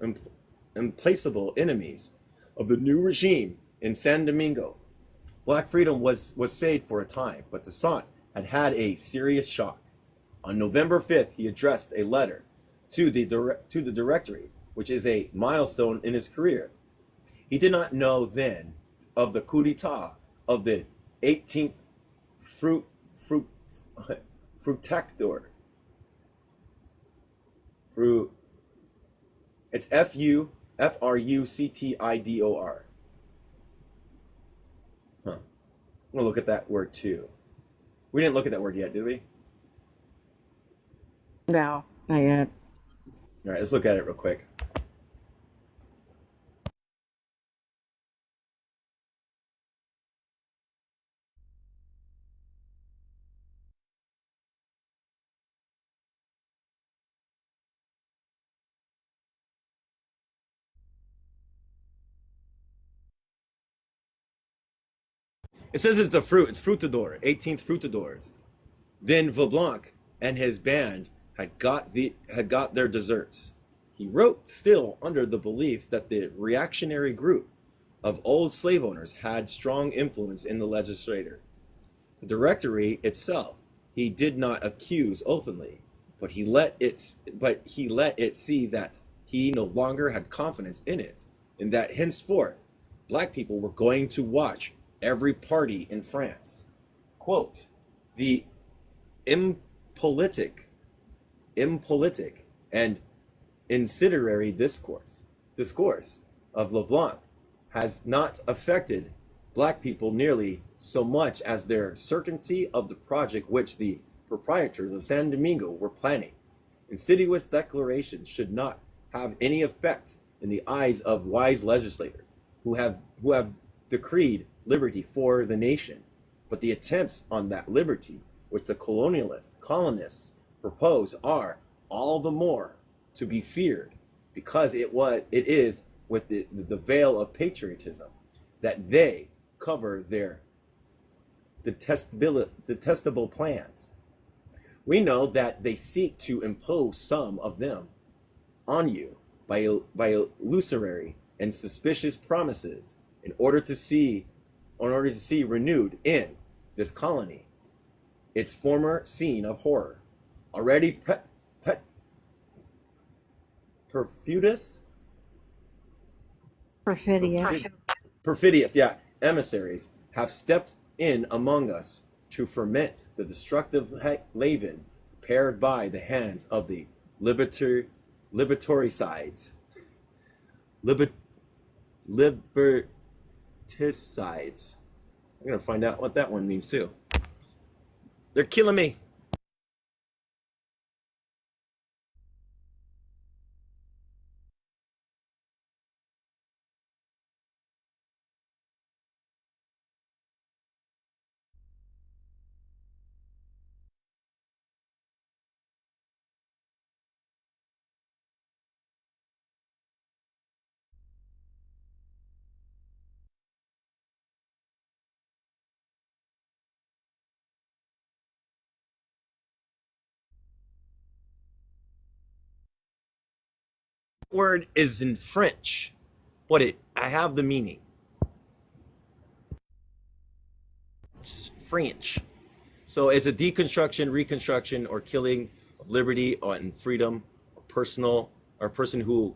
B: enemies of the new regime in San Domingo. Black freedom was saved for a time, but Toussaint had had a serious shock. On November 5th, he addressed a letter to the Directory, which is a milestone in his career. He did not know then of the coup d'etat of the 18th fruit fruitactor. Fruit. It's Fructidor. Huh. I'm gonna look at that word too. We didn't look at that word yet, did we?
A: No, not yet.
B: All right, let's look at it real quick. It says it's the fruit. It's Fruitador, 18th Fruitadors. Then Veblanc and his band had got their desserts. He wrote still under the belief that the reactionary group of old slave owners had strong influence in the legislature. The Directory itself he did not accuse openly, but he let it see that he no longer had confidence in it, and that henceforth black people were going to watch every party in France. Quote, the impolitic, impolitic and incendiary discourse of Leblanc has not affected black people nearly so much as their certainty of the project which the proprietors of San Domingo were planning. Insidious declarations should not have any effect in the eyes of wise legislators who have decreed liberty for the nation, but the attempts on that liberty which the colonists propose are all the more to be feared because it is with the veil of patriotism that they cover their detestable plans. We know that they seek to impose some of them on you by illusory and suspicious promises in order to see renewed in this colony its former scene of horror, already perfidious,
A: Perfidious.
B: perfidious, yeah, emissaries have stepped in among us to ferment the destructive leaven prepared by the hands of the liberticides, liber, liberticides. I'm gonna find out what that one means too. They're killing me. Word is in French, but I have the meaning. It's French. So it's a deconstruction, reconstruction, or killing of liberty and freedom, or personal, or a person who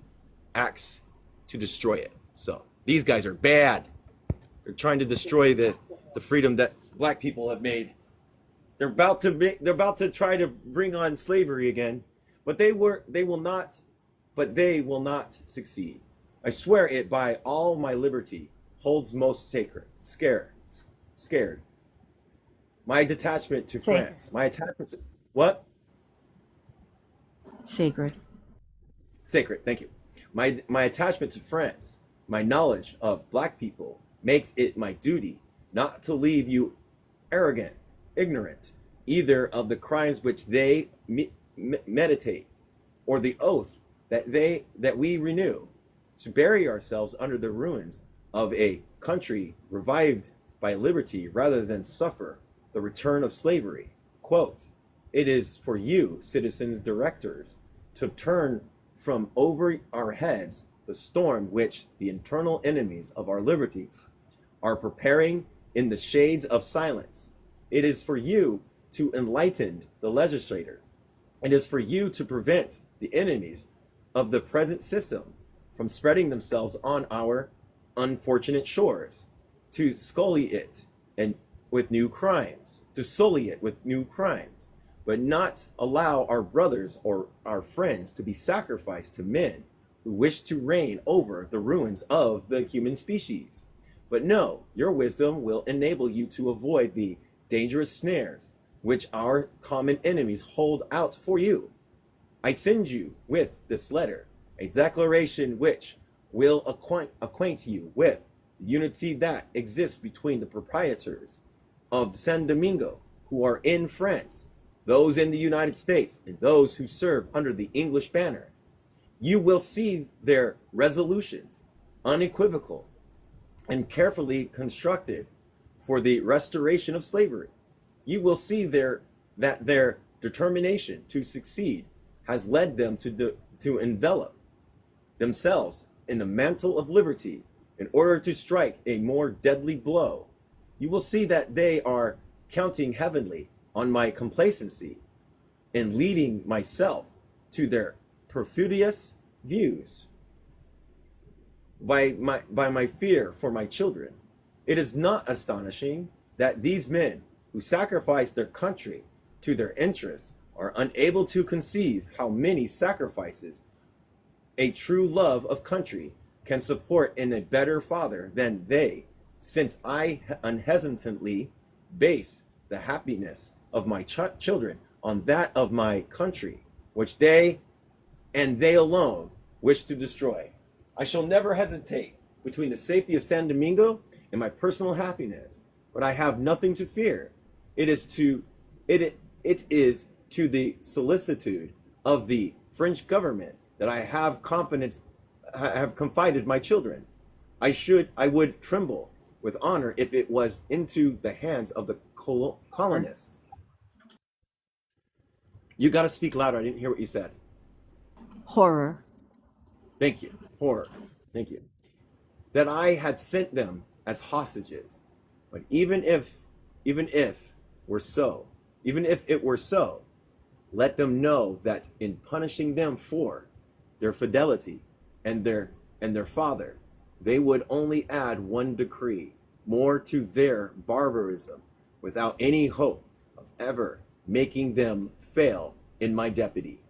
B: acts to destroy it. So these guys are bad. They're trying to destroy the freedom that black people have made. They're about to try to bring on slavery again, but they will not succeed. I swear it by all my liberty holds most sacred, scared. My detachment to
A: Sacred.
B: France. My attachment to what?
A: Sacred.
B: Sacred. Thank you. My attachment to France, my knowledge of black people makes it my duty not to leave you arrogant, ignorant either of the crimes which they meditate, or the oath that we renew, to bury ourselves under the ruins of a country revived by liberty rather than suffer the return of slavery. Quote, it is for you, citizens directors, to turn from over our heads the storm which the internal enemies of our liberty are preparing in the shades of silence. It is for you to enlighten the legislator. It is for you to prevent the enemies of the present system from spreading themselves on our unfortunate shores, to sully it and with new crimes, but not allow our brothers or our friends to be sacrificed to men who wish to reign over the ruins of the human species. But no, your wisdom will enable you to avoid the dangerous snares which our common enemies hold out for you. I send you with this letter a declaration which will acquaint you with the unity that exists between the proprietors of San Domingo who are in France, those in the United States, and those who serve under the English banner. You will see their resolutions, unequivocal and carefully constructed for the restoration of slavery. You will see that their determination to succeed has led them to envelop themselves in the mantle of liberty in order to strike a more deadly blow. You will see that they are counting heavenly on my complacency in leading myself to their perfidious views by my fear for my children. It is not astonishing that these men who sacrifice their country to their interests are unable to conceive how many sacrifices a true love of country can support in a better father than they, since I unhesitantly base the happiness of my children on that of my country, which they and they alone wish to destroy. I shall never hesitate between the safety of San Domingo and my personal happiness, but I have nothing to fear. It is to the solicitude of the French government that I have confided my children. I would tremble with honor if it was into the hands of the colonists. You got to speak louder. I didn't hear what you said.
A: Horror.
B: Thank you. Horror. Thank you. That I had sent them as hostages. But even if it were so, let them know that in punishing them for their fidelity and their father, they would only add one decree more to their barbarism, without any hope of ever making them fail in my duty.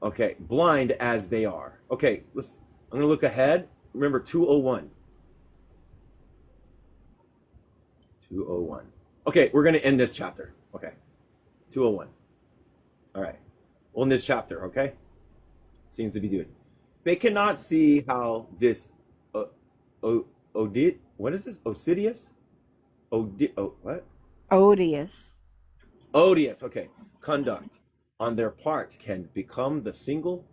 B: Okay, blind as they are. Okay, I'm gonna look ahead. Remember 201. 201. Okay, we're gonna end this chapter. Okay, 201. All right, we'll end this chapter. Okay, seems to be good. They cannot see how this what is this? Odious? What?
A: Odious.
B: Odious. Okay, conduct on their part can become the signal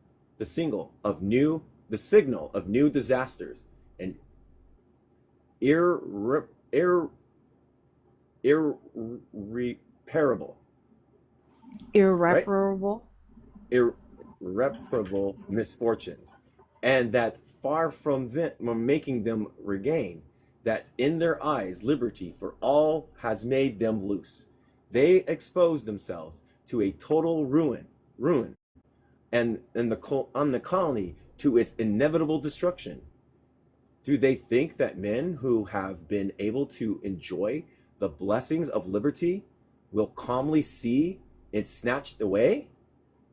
B: of new disasters and irreparable, right?
A: Irreparable.
B: Irreparable misfortunes, and that far from making them regain, that in their eyes liberty for all has made them loose. They expose themselves to a total ruin, and on the colony to its inevitable destruction. Do they think that men who have been able to enjoy the blessings of liberty will calmly see it snatched away?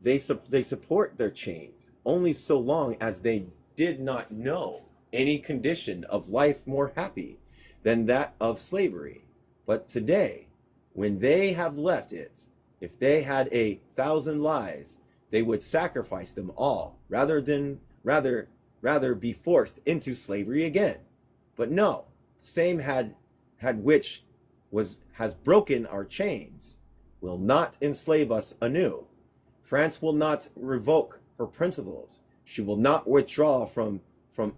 B: They support their chains only so long as they did not know any condition of life more happy than that of slavery. But today, when they have left it, if they had 1,000 lives, they would sacrifice them all rather be forced into slavery again. But no, same had which has broken our chains, will not enslave us anew. France will not revoke her principles. She will not withdraw from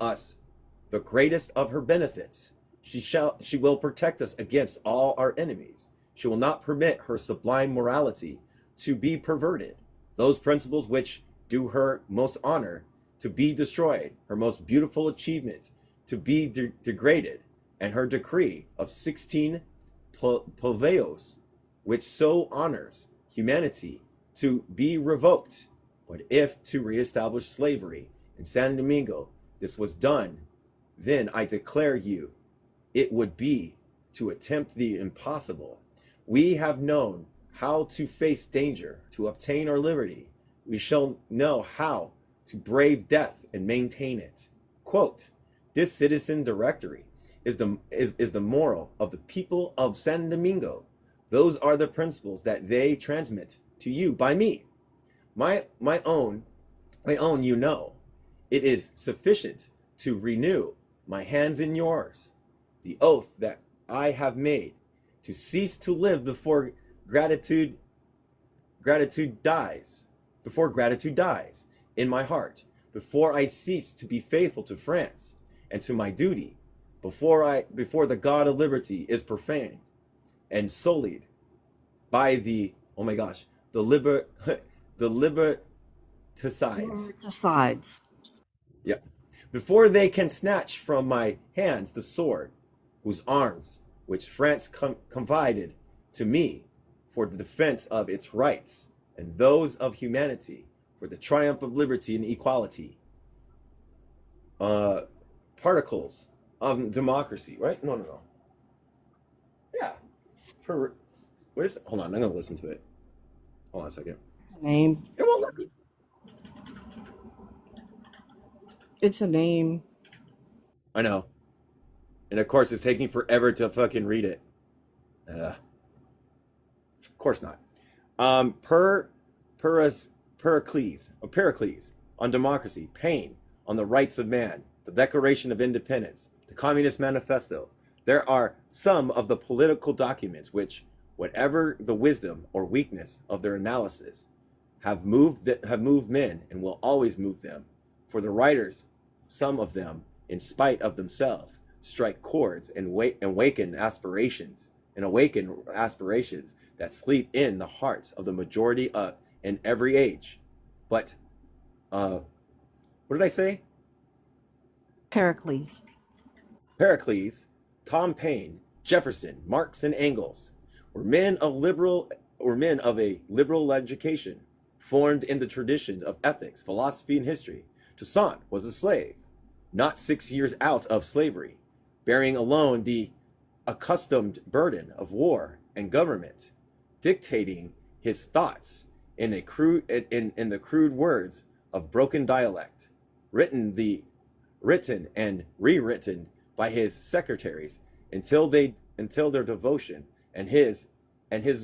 B: us the greatest of her benefits. She will protect us against all our enemies. She will not permit her sublime morality to be perverted. Those principles which do her most honor to be destroyed, her most beautiful achievement to be degraded, and her decree of 16 Pulveos, which so honors humanity, to be revoked. But if to reestablish slavery in San Domingo this was done, then I declare you it would be to attempt the impossible. We have known how to face danger to obtain our liberty. We shall know how to brave death and maintain it. Quote, this citizen directory is the moral of the people of San Domingo. Those are the principles that they transmit to you by me. My own, you know. It is sufficient to renew my hands in yours. The oath that I have made to cease to live before gratitude dies in my heart, before I cease to be faithful to France and to my duty, before the God of liberty is profaned and sullied by the liberticides.
A: Decides.
B: Yeah. Before they can snatch from my hands the sword, whose arms, which France confided to me for the defense of its rights and those of humanity, for the triumph of liberty and equality, particles of democracy, right? No. Yeah. What is it? Hold on, I'm going to listen to it. Hold on a second.
A: Name.
B: It won't let me.
A: It's a name.
B: I know. And of course, it's taking forever to fucking read it. Of course not. Pericles on democracy, Paine on the rights of man, the Declaration of Independence, the Communist Manifesto. There are some of the political documents which, whatever the wisdom or weakness of their analysis, have moved men and will always move them. For the writers, some of them, in spite of themselves, strike chords and awaken aspirations that sleep in the hearts of the majority in every age. But what did I say?
A: Pericles.
B: Pericles, Tom Paine, Jefferson, Marx, and Engels were men of a liberal education, formed in the traditions of ethics, philosophy, and history. Toussaint was a slave, not 6 years out of slavery, bearing alone the accustomed burden of war and government, dictating his thoughts in the crude words of broken dialect, written and rewritten by his secretaries until their devotion and his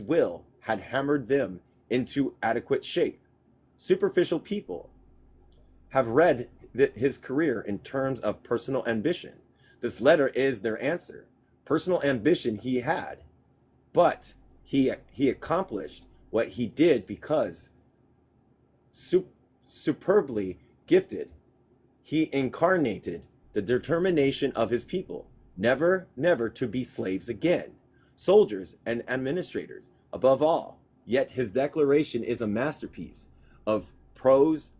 B: will had hammered them into adequate shape. Superficial people have read his career in terms of personal ambition. This letter is their answer. Personal ambition he had, but he accomplished what he did because superbly gifted. He incarnated the determination of his people, never to be slaves again, soldiers and administrators above all. Yet his declaration is a masterpiece of prose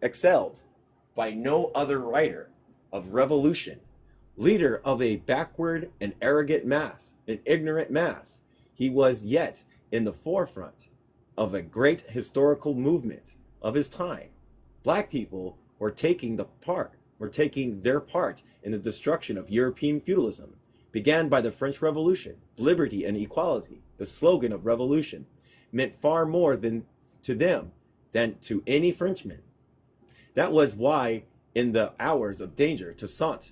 B: excelled by no other writer of revolution, leader of a backward and arrogant mass, an ignorant mass. He was yet in the forefront of a great historical movement of his time. Black people were taking their part in the destruction of European feudalism, began by the French Revolution. Liberty and equality, the slogan of revolution, meant far more to them than to any Frenchman. That was why, in the hours of danger, Toussaint,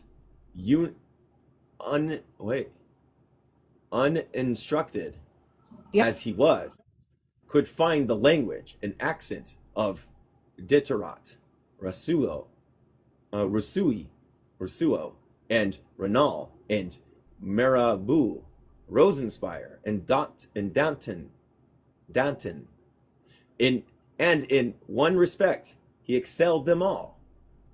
B: uninstructed as he was, could find the language and accent of Diderot, Rousseau, and Renal and Mirabeau, Rosenspire and Danton. In in one respect, he excelled them all,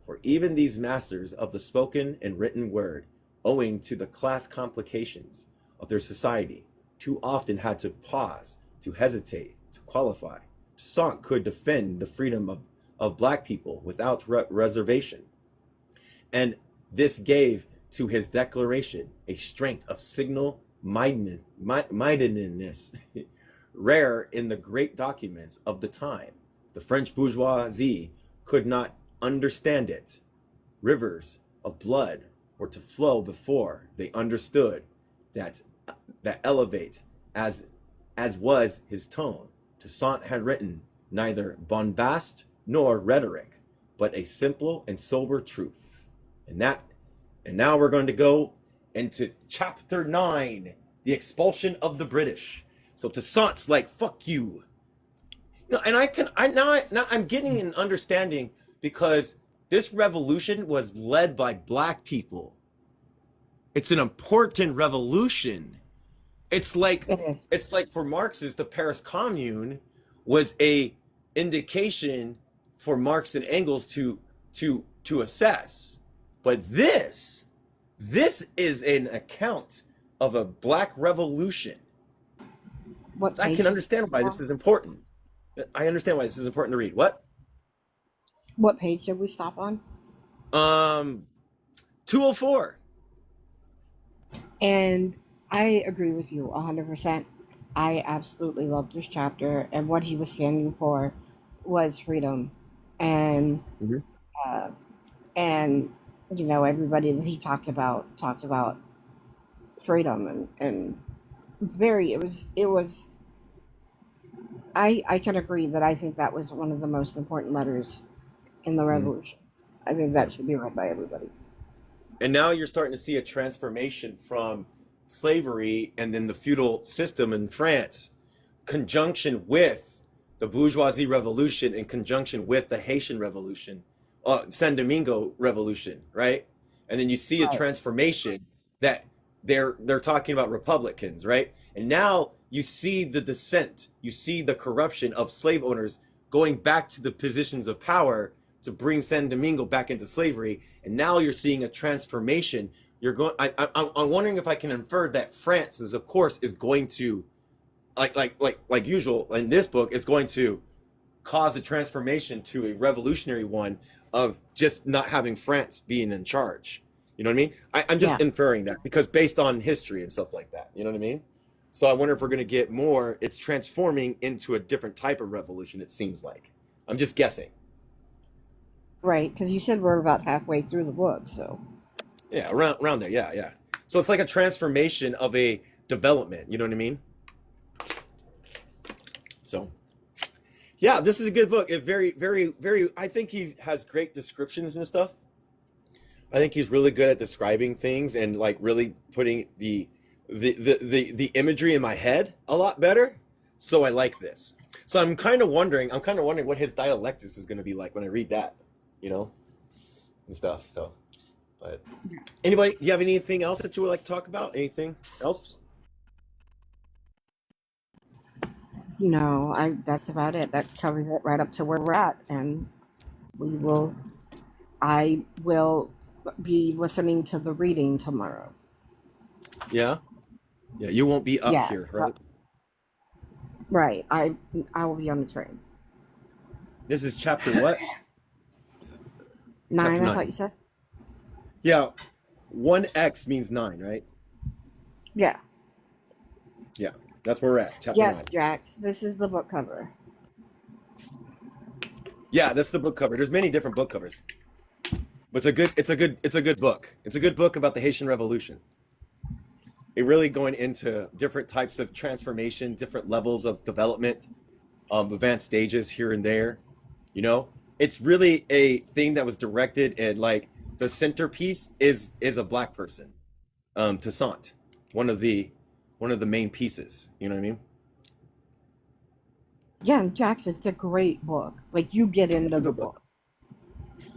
B: for even these masters of the spoken and written word, owing to the class complications of their society, too often had to pause, to hesitate, to qualify. Toussaint could defend the freedom of black people without reservation, and this gave to his declaration a strength of signal mindedness rare in the great documents of the time. The French bourgeoisie could not understand it. Rivers of blood were to flow before they understood that elevate as was his tone. Toussaint had written neither bombast nor rhetoric, but a simple and sober truth. And now we're going to go into chapter 9, the expulsion of the British. So Toussaint's like, fuck you. And I'm getting an understanding, because this revolution was led by black people. It's an important revolution. It's like for Marxists, the Paris Commune was a indication for Marx and Engels to assess. But this is an account of a black revolution. I can understand why this is important. I understand why this is important to read.
A: What page should we stop on?
B: 204.
A: And I agree with you 100%. I absolutely loved this chapter, and what he was standing for was freedom, and
B: Mm-hmm.
A: uh, and everybody that he talked about freedom, and very it was I can agree that I think that was one of the most important letters in the
B: Mm-hmm.
A: revolutions. I think that should be read by everybody.
B: And now you're starting to see a transformation from slavery and then the feudal system in France, conjunction with the bourgeoisie revolution, in conjunction with the Haitian revolution, San Domingo revolution, right? And then you see a
A: Right.
B: transformation that they're talking about Republicans, right? And now you see the descent, you see the corruption of slave owners going back to the positions of power to bring San Domingo back into slavery, and now you're seeing a transformation. You're going. I'm wondering if I can infer that France is, of course, is going to, like usual in this book, is going to cause a transformation to a revolutionary one of just not having France being in charge. You know what I mean? I'm
A: Yeah.
B: just inferring that, because based on history and stuff like that. You know what I mean? So I wonder if we're going to get more. It's transforming into a different type of revolution. It seems like. I'm just guessing.
A: Right, because you said we're about halfway through the book, so
B: Yeah, around there. Yeah, yeah. So it's like a transformation of a development. You know what I mean? So yeah, this is a good book. It very, very, very. I think he has great descriptions and stuff. I think he's really good at describing things and like really putting the imagery in my head a lot better. So I like this. So I'm kind of wondering. What his dialectics is going to be like when I read that. You know, and stuff. So. But anybody, do you have anything else that you would like to talk about? Anything else?
A: no, I that's about it. That covers it right up to where we're at, and we will. I will be listening to the reading tomorrow.
B: Yeah, yeah. You won't be up
A: Yeah,
B: here,
A: so,
B: right?
A: right. I will be on the train.
B: This is chapter what? Chapter
A: 9, I thought you
B: nine.
A: said.
B: Yeah, 1x means 9, right?
A: Yeah.
B: Yeah, that's where we're at. Chapter
A: Yes,
B: 9.
A: Jax. This is the book cover.
B: Yeah, that's the book cover. There's many different book covers, but it's a good book. It's a good book about the Haitian Revolution. It really going into different types of transformation, different levels of development, advanced stages here and there. You know, it's really a thing that was directed, and like the centerpiece is a black person, Toussaint, one of the one of the main pieces. You know what I mean?
A: Yeah, and Jax, it's a great book. Like, you get
B: It's
A: into
B: a
A: the
B: good book.
A: book.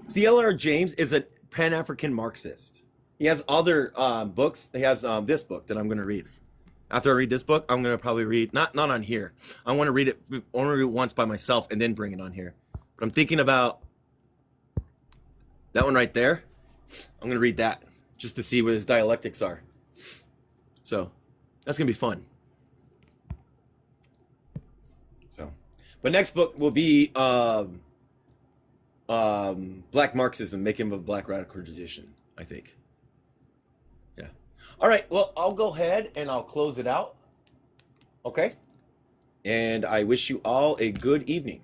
B: C.L.R. James is a Pan African Marxist. He has other books. He has this book that I'm going to read. After I read this book, I'm going to probably read, not on here. I want to read it, I want to read it once by myself and then bring it on here. But I'm thinking about that one right there. I'm going to read that just to see what his dialectics are. So that's going to be fun. So, but next book will be Black Marxism, Making of a Black Radical Tradition, I think. Yeah. All right. Well, I'll go ahead and I'll close it out. Okay. And I wish you all a good evening.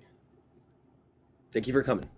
B: Thank you for coming.